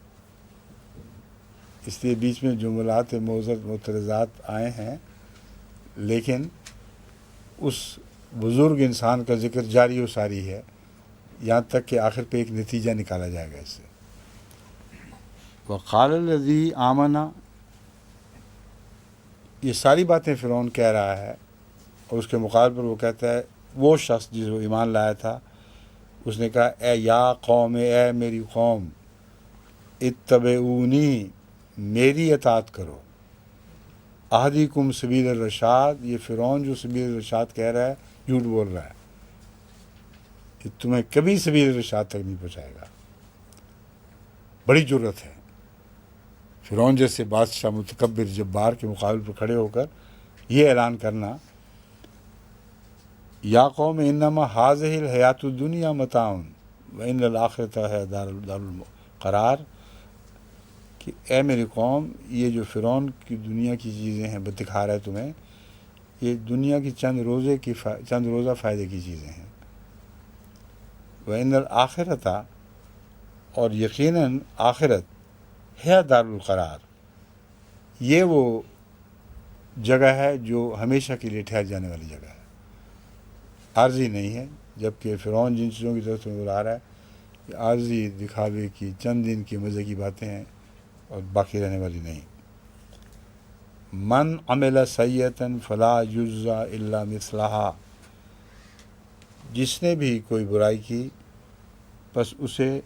اس لیے بیچ میں جملات معترضات آئے ہیں، لیکن اس بزرگ انسان کا ذکر جاری و ساری ہے یہاں تک کہ آخر پہ ایک نتیجہ نکالا جائے گا اس سے۔ وقال الذی آمن، یہ ساری باتیں فرعون کہہ رہا ہے، اور اس کے مقابل پر وہ کہتا ہے وہ شخص جس کو ایمان لایا تھا، اس نے کہا اے یا قوم، اے میری قوم، اتبعونی، میری اطاعت کرو، اہدیکم سبیل الرشاد، یہ فرعون جو سبیل الرشاد کہہ رہا ہے جھوٹ بول رہا ہے، کہ تمہیں کبھی سبیل الرشاد تک نہیں پہنچائے گا۔ بڑی جرت ہے فرعون جیسے بادشاہ متکبر جبار کے مقابل پر کھڑے ہو کر یہ اعلان کرنا، یا قوم انما ہذہ الحیات الدنیا متاع وان الآخرۃ ہے دار القرار، کہ اے میری قوم، یہ جو فرعون کی دنیا کی چیزیں ہیں دکھا رہا ہے تمہیں، یہ دنیا کی چند روزہ فائدے کی چیزیں ہیں۔ وان الآخرۃ، اور یقیناً آخرت، ہے دار القرار، یہ وہ جگہ ہے جو ہمیشہ کے لیے ٹھہر جانے والی جگہ ہے، عارضی نہیں ہے۔ جبکہ فرعون جن چیزوں کی طرف سے بلا رہا ہے یہ عارضی، دکھاوے کی، چند دن کی مزے کی باتیں ہیں اور باقی رہنے والی نہیں۔ من عمل سیئۃ فلا یجزی الا مثلہا، جس نے بھی کوئی برائی کی بس اسے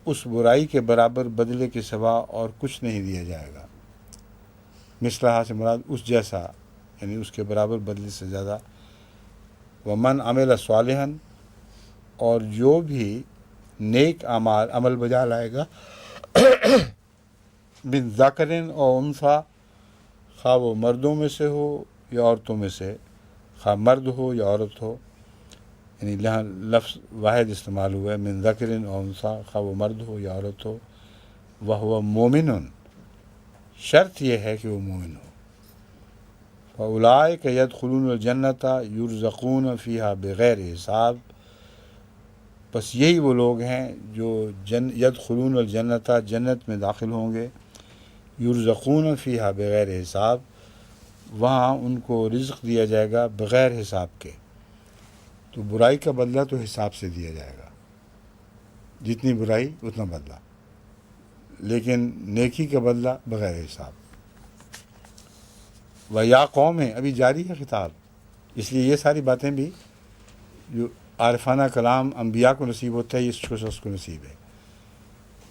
اس برائی کے برابر بدلے کے سوا اور کچھ نہیں دیا جائے گا۔ مثلہا سے مراد اس جیسا، یعنی اس کے برابر بدلے سے زیادہ۔ ومن عمل صالحا، اور جو بھی نیک عمل بجا لائے گا بن ذکرن اور انثیٰ، خواہ وہ مردوں میں سے ہو یا عورتوں میں سے، خواہ مرد ہو یا عورت ہو، یعنی یہاں لفظ واحد استعمال ہوا ہے، من ذکرن اور انثیٰ، خواہ وہ مرد ہو یا عورت ہو، وہو مومن، شرط یہ ہے کہ وہ مومن ہو، فَأُولَٰئِکَ يَدْخُلُونَ الْجَنَّةَ يُرْزَقُونَ فِيهَا بغیر حساب، بس یہی وہ لوگ ہیں جو یدخلون الجنت، جنت میں داخل ہوں گے، یرزقون فیہا بغیر حساب، وہاں ان کو رزق دیا جائے گا بغیر حساب کے۔ تو برائی کا بدلہ تو حساب سے دیا جائے گا، جتنی برائی اتنا بدلہ، لیکن نیکی کا بدلہ بغیر حساب۔ وَيَا قَوْمِ، ابھی جاری ہے خطاب، اس لیے یہ ساری باتیں بھی جو عارفانہ کلام انبیاء کو نصیب ہوتا ہے، اس شخص کو نصیب ہے۔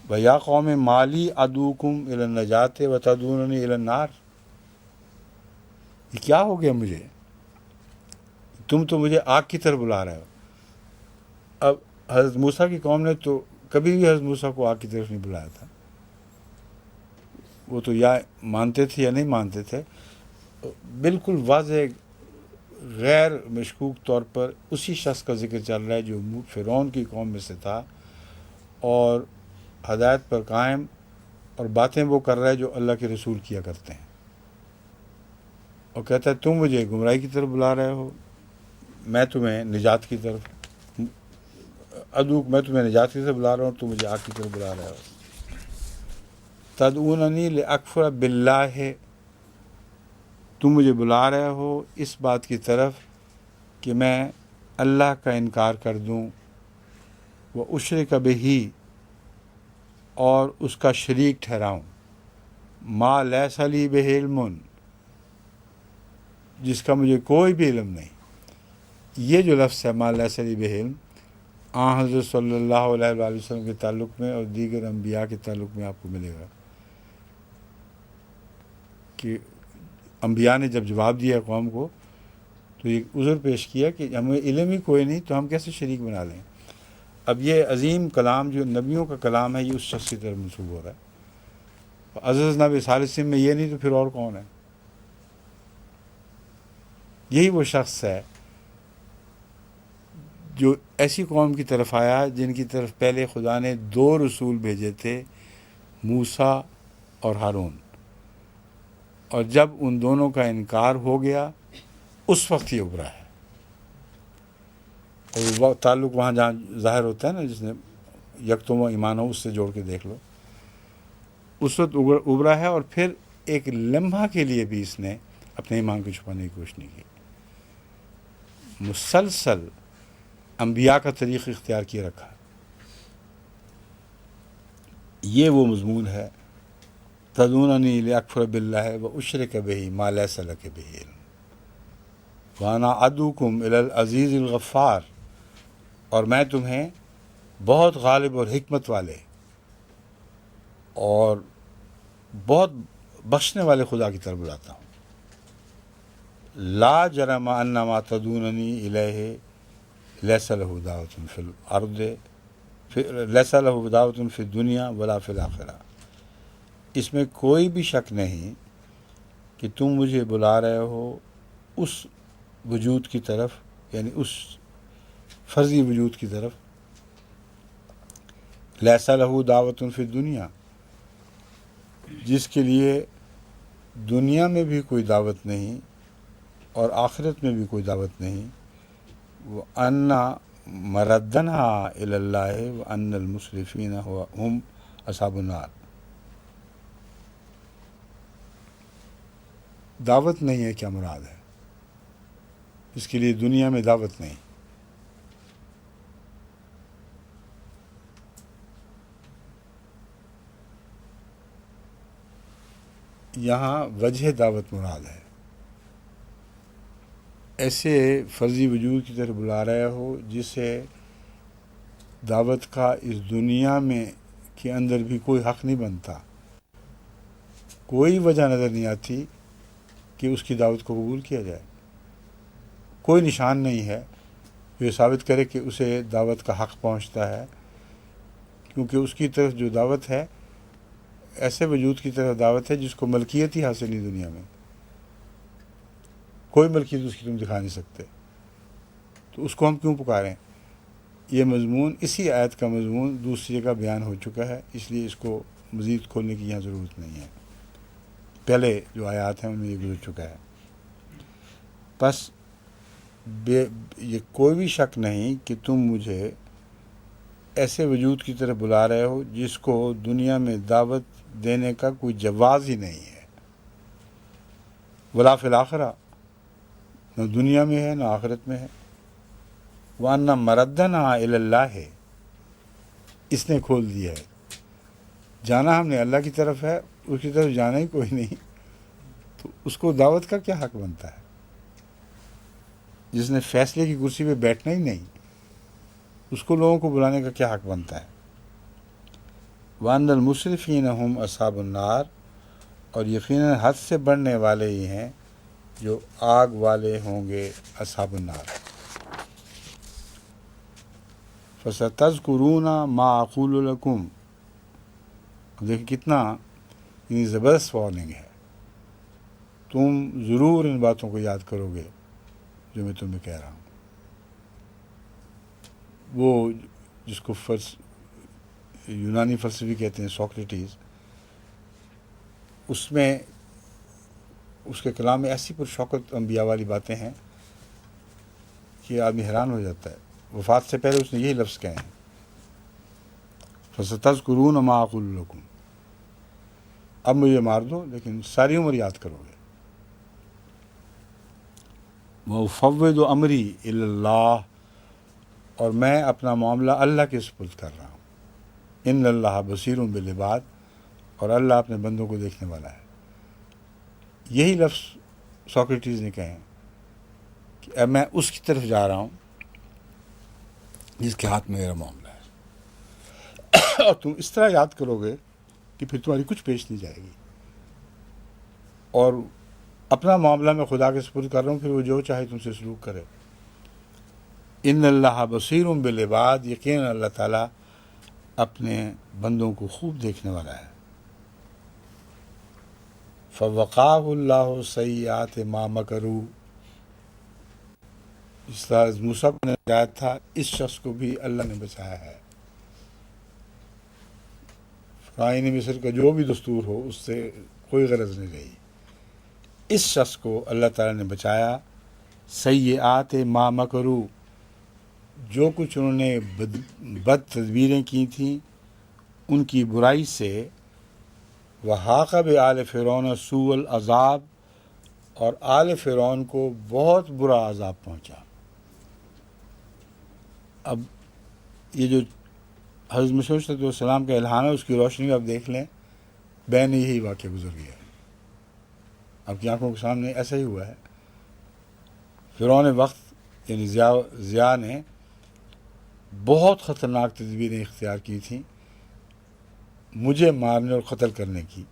وَيَا قَوْمِ مَا لِي أَدْعُوكُمْ إِلَى النَّجَاةِ وَتَدْعُونَنِي إِلَى النَّارِ، یہ کیا ہو گیا مجھے، تم تو مجھے آگ کی طرف بلا رہے ہو۔ اب حضرت موسیٰ کی قوم نے تو کبھی بھی حضرت موسیٰ کو آگ کی طرف نہیں بلایا تھا، وہ تو یا مانتے تھے یا نہیں مانتے تھے۔ بالکل واضح غیر مشکوک طور پر اسی شخص کا ذکر چل رہا ہے جو فرعون کی قوم میں سے تھا اور ہدایت پر قائم، اور باتیں وہ کر رہا ہے جو اللہ کے رسول کیا کرتے ہیں، اور کہتا ہے تم مجھے گمراہی کی طرف بلا رہے ہو، میں تمہیں نجات کی طرف میں تمہیں نجات کی طرف بلا رہا ہوں، تم مجھے آگ کی طرف بلا رہے ہو۔ تدعوننی لاکفر باللہ، تم مجھے بلا رہے ہو اس بات کی طرف کہ میں اللہ کا انکار کر دوں، وہ اشرک بہ، اور اس کا شریک ٹھہراؤں، ما لیس لی بہ علم، جس کا مجھے کوئی بھی علم نہیں۔ یہ جو لفظ ہے ما لیس لی بہ علم، حضرت صلی اللہ علیہ وآلہ وسلم کے تعلق میں اور دیگر انبیاء کے تعلق میں آپ کو ملے گا کہ انبیاء نے جب جواب دیا قوم کو تو ایک عذر پیش کیا کہ ہمیں علم ہی کوئی نہیں تو ہم کیسے شریک بنا لیں۔ اب یہ عظیم کلام جو نبیوں کا کلام ہے یہ اس شخص کی طرف منسوب ہو رہا ہے، عزیز نبی ثالثم میں یہ نہیں تو پھر اور کون ہے؟ یہی وہ شخص ہے جو ایسی قوم کی طرف آیا جن کی طرف پہلے خدا نے 2 رسول بھیجے تھے، موسیٰ اور ہارون، اور جب ان دونوں کا انکار ہو گیا اس وقت یہ ابھرا ہے، اور وہ تعلق وہاں جہاں ظاہر ہوتا ہے نا، جس نے یکتم و ایمان ہو اس سے جوڑ کے دیکھ لو، اس وقت ابھرا ہے، اور پھر ایک لمحہ کے لیے بھی اس نے اپنے ایمان کو چھپانے کی کوشش نہیں کی، مسلسل انبیاء کا طریق اختیار کیے رکھا۔ یہ وہ مضمون ہے، تدعوننی لاکفر باللہ واشرک بہ ما لیس لک بہ علم وانا ادعوکم الی العزیز الغفار، اور میں تمہیں بہت غالب اور حکمت والے اور بہت بخشنے والے خدا کی طرف بلاتا ہوں۔ لا جرم ان ما تدعوننی الیہ لیس لہ دعوۃ فی الارض، لیس لہ دعوۃ فی الدنیا ولا فی الآخرہ، اس میں کوئی بھی شک نہیں کہ تم مجھے بلا رہے ہو اس وجود کی طرف، یعنی اس فرضی وجود کی طرف، لیس لہ دعوۃ فی الدنیا، جس کے لیے دنیا میں بھی کوئی دعوت نہیں اور آخرت میں بھی کوئی دعوت نہیں، وَأَنَّ مَرَدَّنَا إِلَى اللَّهِ وَأَنَّ الْمُسْرِفِينَ هُمْ أَصْحَابُ النَّارِ۔ دعوت نہیں ہے کیا مراد ہے؟ اس کے لیے دنیا میں دعوت نہیں، یہاں وجہ دعوت مراد ہے۔ ایسے فرضی وجود کی طرف بلا رہے ہو جسے دعوت کا اس دنیا میں کے اندر بھی کوئی حق نہیں بنتا، کوئی وجہ نظر نہیں آتی کہ اس کی دعوت کو قبول کیا جائے، کوئی نشان نہیں ہے تو یہ ثابت کرے کہ اسے دعوت کا حق پہنچتا ہے، کیونکہ اس کی طرف جو دعوت ہے ایسے وجود کی طرف دعوت ہے جس کو ملکیت ہی حاصل نہیں دنیا میں، کوئی ملکیت اس کی تم دکھا نہیں سکتے، تو اس کو ہم کیوں پکاریں؟ یہ مضمون، اسی آیت کا مضمون دوسری جگہ بیان ہو چکا ہے، اس لیے اس کو مزید کھولنے کی یہاں ضرورت نہیں ہے، پہلے جو آیات ہیں ان میں یہ گزر چکا ہے۔ بس یہ کوئی بھی شک نہیں کہ تم مجھے ایسے وجود کی طرف بلا رہے ہو جس کو دنیا میں دعوت دینے کا کوئی جواز ہی نہیں ہے، ولا فی الآخرہ، نہ دنیا میں ہے نہ آخرت میں ہے، وَأَنَّ مَرَدَّنَا إِلَى اللَّهِ ہے، اس نے کھول دیا ہے، جانا ہم نے اللہ کی طرف ہے، اس کی طرف جانا ہی کوئی نہیں، تو اس کو دعوت کا کیا حق بنتا ہے؟ جس نے فیصلے کی کرسی پہ بیٹھنا ہی نہیں، اس کو لوگوں کو بلانے کا کیا حق بنتا ہے؟ وَأَنَّ الْمُسْرِفِينَ هُمْ أَصْحَابُ النَّارِ، اور یقیناً حد سے بڑھنے والے ہی ہیں جو آگ والے ہوں گے، اصحاب النار۔ فَسَتَذْكُرُونَ مَا أَقُولُ لَكُمْ، دیکھیں کتنا زبردست وارننگ ہے، تم ضرور ان باتوں کو یاد کرو گے جو میں تمہیں کہہ رہا ہوں۔ وہ جس کو یونانی فلسفی کہتے ہیں، سوکریٹیز، اس میں اس کے کلام میں ایسی پرشوکت انبیاء والی باتیں ہیں کہ آدمی حیران ہو جاتا ہے۔ وفات سے پہلے اس نے یہی لفظ کہے ہیں، فَسَتَذْكُرُونَ مَا أَقُولُ لَكُمْ، اب مجھے مار دو لیکن ساری عمر یاد کرو گے۔ وَأُفَوِّضُ أَمْرِي إِلَى اللَّهِ، اور میں اپنا معاملہ اللہ کے سپرد کر رہا ہوں۔ إِنَّ اللَّهَ بَصِيرٌ بِالْعِبَادِ، اور اللہ اپنے بندوں کو دیکھنے والا ہے۔ یہی لفظ سوکریٹیز نے کہے کہ اب میں اس کی طرف جا رہا ہوں جس کے ہاتھ میں میرا معاملہ ہے، اور تم اس طرح یاد کرو گے کہ پھر تمہاری کچھ پیش نہیں جائے گی، اور اپنا معاملہ میں خدا کے سپرد کر رہا ہوں، پھر وہ جو چاہے تم سے سلوک کرے۔ ان اللہ بصیر بالعباد، یقیناً اللہ تعالیٰ اپنے بندوں کو خوب دیکھنے والا ہے۔ فوقاہ اللہ سیئات ما مکروا، جس طرح موسیٰ کو نجات تھا، اس شخص کو بھی اللہ نے بچایا ہے۔ فرعون مصر کا جو بھی دستور ہو اس سے کوئی غرض نہیں رہی، اس شخص کو اللہ تعالیٰ نے بچایا۔ سیئات ما مکروا، جو کچھ انہوں نے بد تدبیریں کی تھیں ان کی برائی سے، وحاق بآل فرعون سوء العذاب، اور آل فرعون کو بہت برا عذاب پہنچا۔ اب یہ جو حضرت مسیح علیہ السلام کا الہام ہے اس کی روشنی میں آپ دیکھ لیں، بین یہی واقعہ گزر گیا ہے، آپ کی آنکھوں کے سامنے ایسا ہی ہوا ہے۔ فرعون وقت یعنی ضیاء نے بہت خطرناک تدبیریں اختیار کی تھیں مجھے مارنے اور قتل کرنے کی۔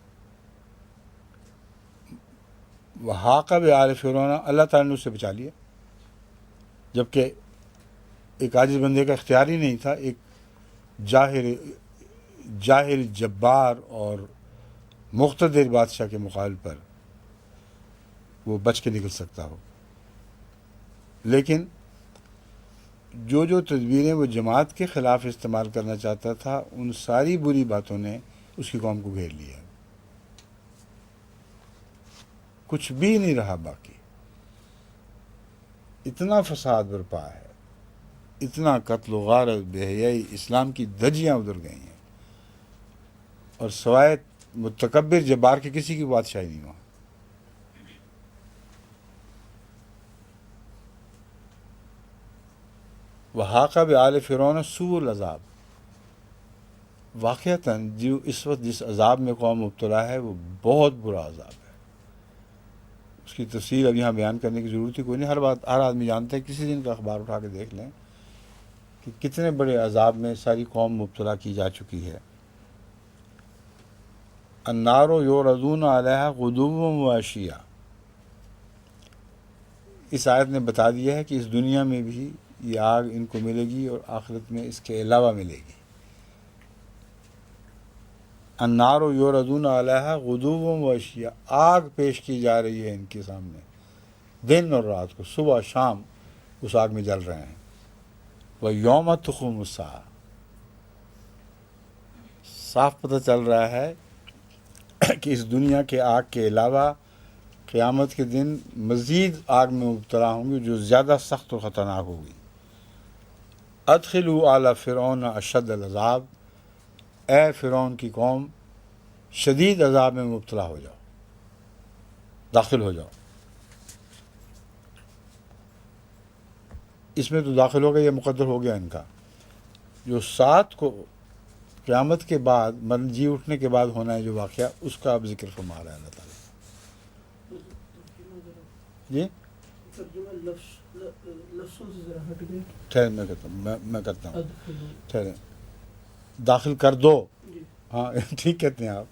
وحاق بآل فرعون، اللہ تعالیٰ نے اس سے بچا لیا، جبکہ ایک عاجز بندے کا اختیار ہی نہیں تھا، ایک جاہل جبار اور مقتدر بادشاہ کے مقابل پر وہ بچ کے نکل سکتا ہو۔ لیکن جو تدبیریں وہ جماعت کے خلاف استعمال کرنا چاہتا تھا، ان ساری بری باتوں نے اس کی قوم کو گھیر لیا، کچھ بھی نہیں رہا باقی۔ اتنا فساد برپا ہے، اتنا قتل و غارت، بے حیائی، اسلام کی دھجیاں ادھر گئی ہیں، اور سوائے متکبر جبار کے کسی کی بادشاہی نہیں وہاں۔ وحاق بآل فرعون سوء العذاب، واقعتاً جو اس وقت جس عذاب میں قوم مبتلا ہے وہ بہت برا عذاب ہے۔ اس کی تفصیل اب یہاں بیان کرنے کی ضرورت ہی کوئی نہیں، ہر آدمی جانتا ہے، کسی دن کا اخبار اٹھا کے دیکھ لیں کہ کتنے بڑے عذاب میں ساری قوم مبتلا کی جا چکی ہے۔ النار یعرضون علیہا غدوا وعشیا، اس آیت نے بتا دیا ہے کہ اس دنیا میں بھی یہ آگ ان کو ملے گی اور آخرت میں اس کے علاوہ ملے گی۔ النار یوردون علیہا غدوا و عشیا، آگ پیش کی جا رہی ہے ان کے سامنے دن اور رات کو، صبح شام اس آگ میں جل رہے ہیں۔ وَيَوْمَ تَقُومُ السَّاعَةُ، صاف پتہ چل رہا ہے کہ اس دنیا کے آگ کے علاوہ قیامت کے دن مزید آگ میں مبتلا ہوں گے جو زیادہ سخت اور خطرناک ہوگی۔ ادخلوا آل فرعون اشد العذاب، اے فرعون کی قوم شدید عذاب میں مبتلا ہو جاؤ، داخل ہو جاؤ۔ اس میں تو داخل ہو گیا، یہ مقدر ہو گیا ان کا۔ جو سات کو قیامت کے بعد جی اٹھنے کے بعد ہونا ہے جو واقعہ، اس کا اب ذکر فرما رہا ہے اللہ تعالیٰ۔ جی ٹھہرے میں کرتا ہوں ٹھہرے، داخل کر دو، ہاں ٹھیک کہتے ہیں آپ،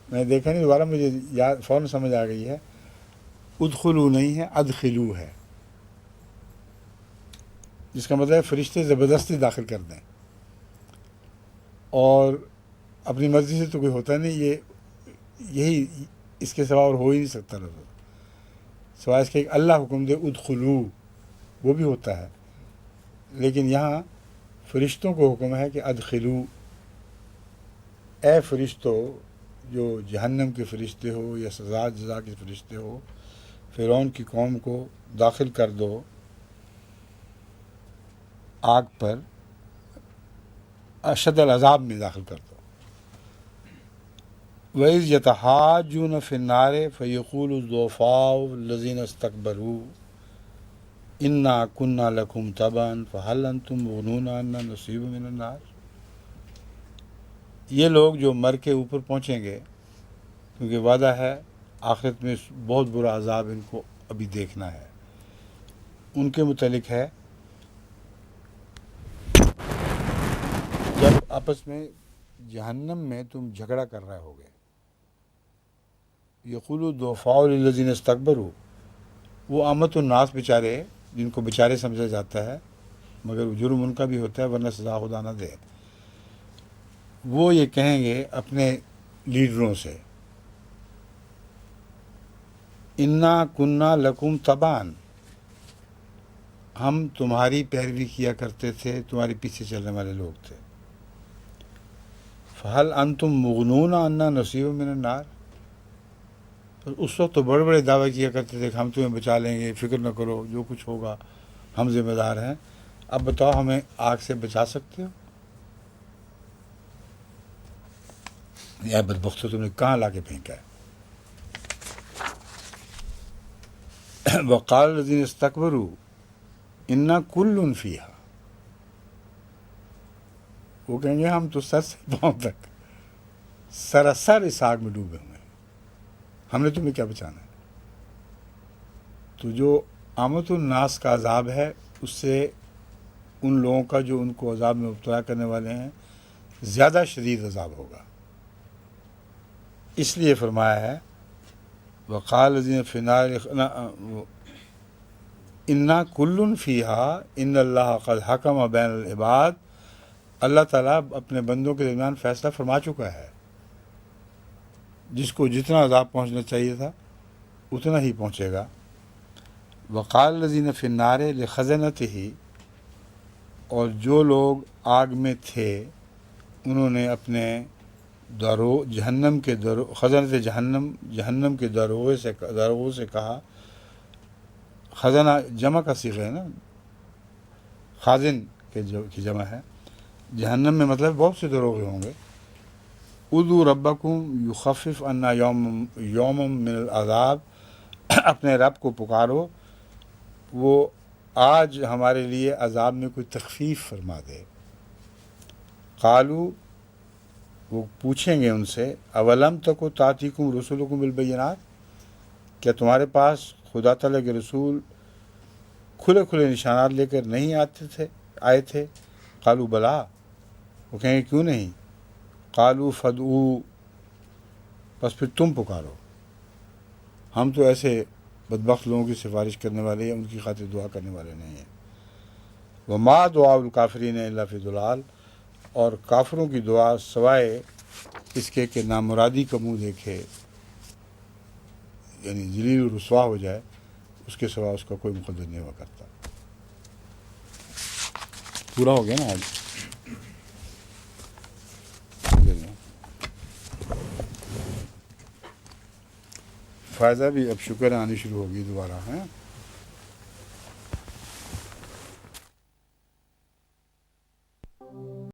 میں نے دیکھا نہیں، دوبارہ مجھے یاد فوراً سمجھ آ گئی ہے۔ ادخلو نہیں ہے، ادخلو ہے، جس کا مطلب ہے فرشتے زبردستی داخل کر دیں، اور اپنی مرضی سے تو کوئی ہوتا نہیں، یہی اس کے سوا اور ہو ہی نہیں سکتا لفظ، سوائے اس کے اللہ حکم دے ادخلو، وہ بھی ہوتا ہے، لیکن یہاں فرشتوں کو حکم ہے کہ ادخلو، اے فرشتوں جو جہنم کے فرشتے ہو یا سزا جزا کے فرشتے ہو، فرعون کی قوم کو داخل کر دو آگ پر، اشد العذاب میں داخل کر دو۔ وَإِذْ يَتَحَاجُّونَ فِي النَّارِ فَيَقُولُ الضُّعَفَاءُ الَّذِينَ اسْتَكْبَرُوا إِنَّا كُنَّا لَكُمْ تَبَعًا فَهَلْ أَنْتُمْ مُغْنُونَ عَنَّا نَصِيبًا مِنَ النَّارِ، یہ لوگ جو مر کے اوپر پہنچیں گے، کیونکہ وعدہ ہے آخرت میں بہت برا عذاب ان کو ابھی دیکھنا ہے، ان کے متعلق ہے جب آپس میں جہنم میں تم جھگڑا کر رہے ہوگے، یقول الضعفاء للذین استکبروا، وہ عامت الناس بیچارے جن کو بیچارے سمجھا جاتا ہے مگر جرم ان کا بھی ہوتا ہے ورنہ سزا خدا نہ دے، وہ یہ کہیں گے اپنے لیڈروں سے، انا کننا لکم تبعا، ہم تمہاری پیروی کیا کرتے تھے، تمہارے پیچھے چلنے والے لوگ تھے، فہل انتم مغنون عنا نصیب من النار، اس وقت تو بڑے بڑے دعوے کیا کرتے تھے کہ ہم تمہیں بچا لیں گے، فکر نہ کرو، جو کچھ ہوگا ہم ذمہ دار ہیں، اب بتاؤ ہمیں آگ سے بچا سکتے ہو؟ یا بدبختو تم نے کہاں لا کے پھینکا ہے؟ وقال الذین استکبروا انا کل فیہا، وہ کہیں گے ہم تو سر سے پاؤں تک سراسر اس آگ میں ڈوبے ہوئے ہیں، ہم نے تمہیں کیا بچانا ہے؟ تو جو عامت الناس کا عذاب ہے اس سے ان لوگوں کا جو ان کو عذاب میں مبتلا کرنے والے ہیں زیادہ شدید عذاب ہوگا، اس لیے فرمایا ہے وقال الذین فی النار انا کل فیہا ان اللہ قد حکم بین العباد، اللہ تعالیٰ اپنے بندوں کے درمیان فیصلہ فرما چکا ہے، جس کو جتنا عذاب پہنچنا چاہیے تھا اتنا ہی پہنچے گا۔ وقال الذین فی النار لخزنتہ، اور جو لوگ آگ میں تھے انہوں نے اپنے جہنم کے خزنت جہنم کے داروغوں سے کہا، خزنہ جمع کا صیغہ ہے نا، خازن کی جمع ہے، جہنم میں مطلب بہت سے داروغے ہوں گے، ادعوا ربکم یخفف عنا یوم من العذاب، اپنے رب کو پکارو وہ آج ہمارے لیے عذاب میں کوئی تخفیف فرما دے۔ قالو، وہ پوچھیں گے ان سے، اولم تکو تاتیکم رسولکم بالبینات، کیا تمہارے پاس خدا تعالیٰ کے رسول کھلے کھلے نشانات لے کر نہیں آئے تھے؟ قالو بلا، وہ کہیں گے کیوں نہیں؟ قالو فدعو، بس پھر تم پکارو، ہم تو ایسے بدبخت لوگوں کی سفارش کرنے والے ہیں، ان کی خاطر دعا کرنے والے نہیں ہیں۔ وما دعاء الکافرین الا فی ضلال، اور کافروں کی دعا سوائے اس کے کہ نامرادی کا منہ دیکھے، یعنی ذلیل و رسوا ہو جائے، اس کے سوا اس کا کوئی مقدر نہیں ہوا کرتا۔ پورا ہو گیا نا آج؟ فائدہ بھی اب شکر آنی شروع ہوگی دوبارہ، ہیں۔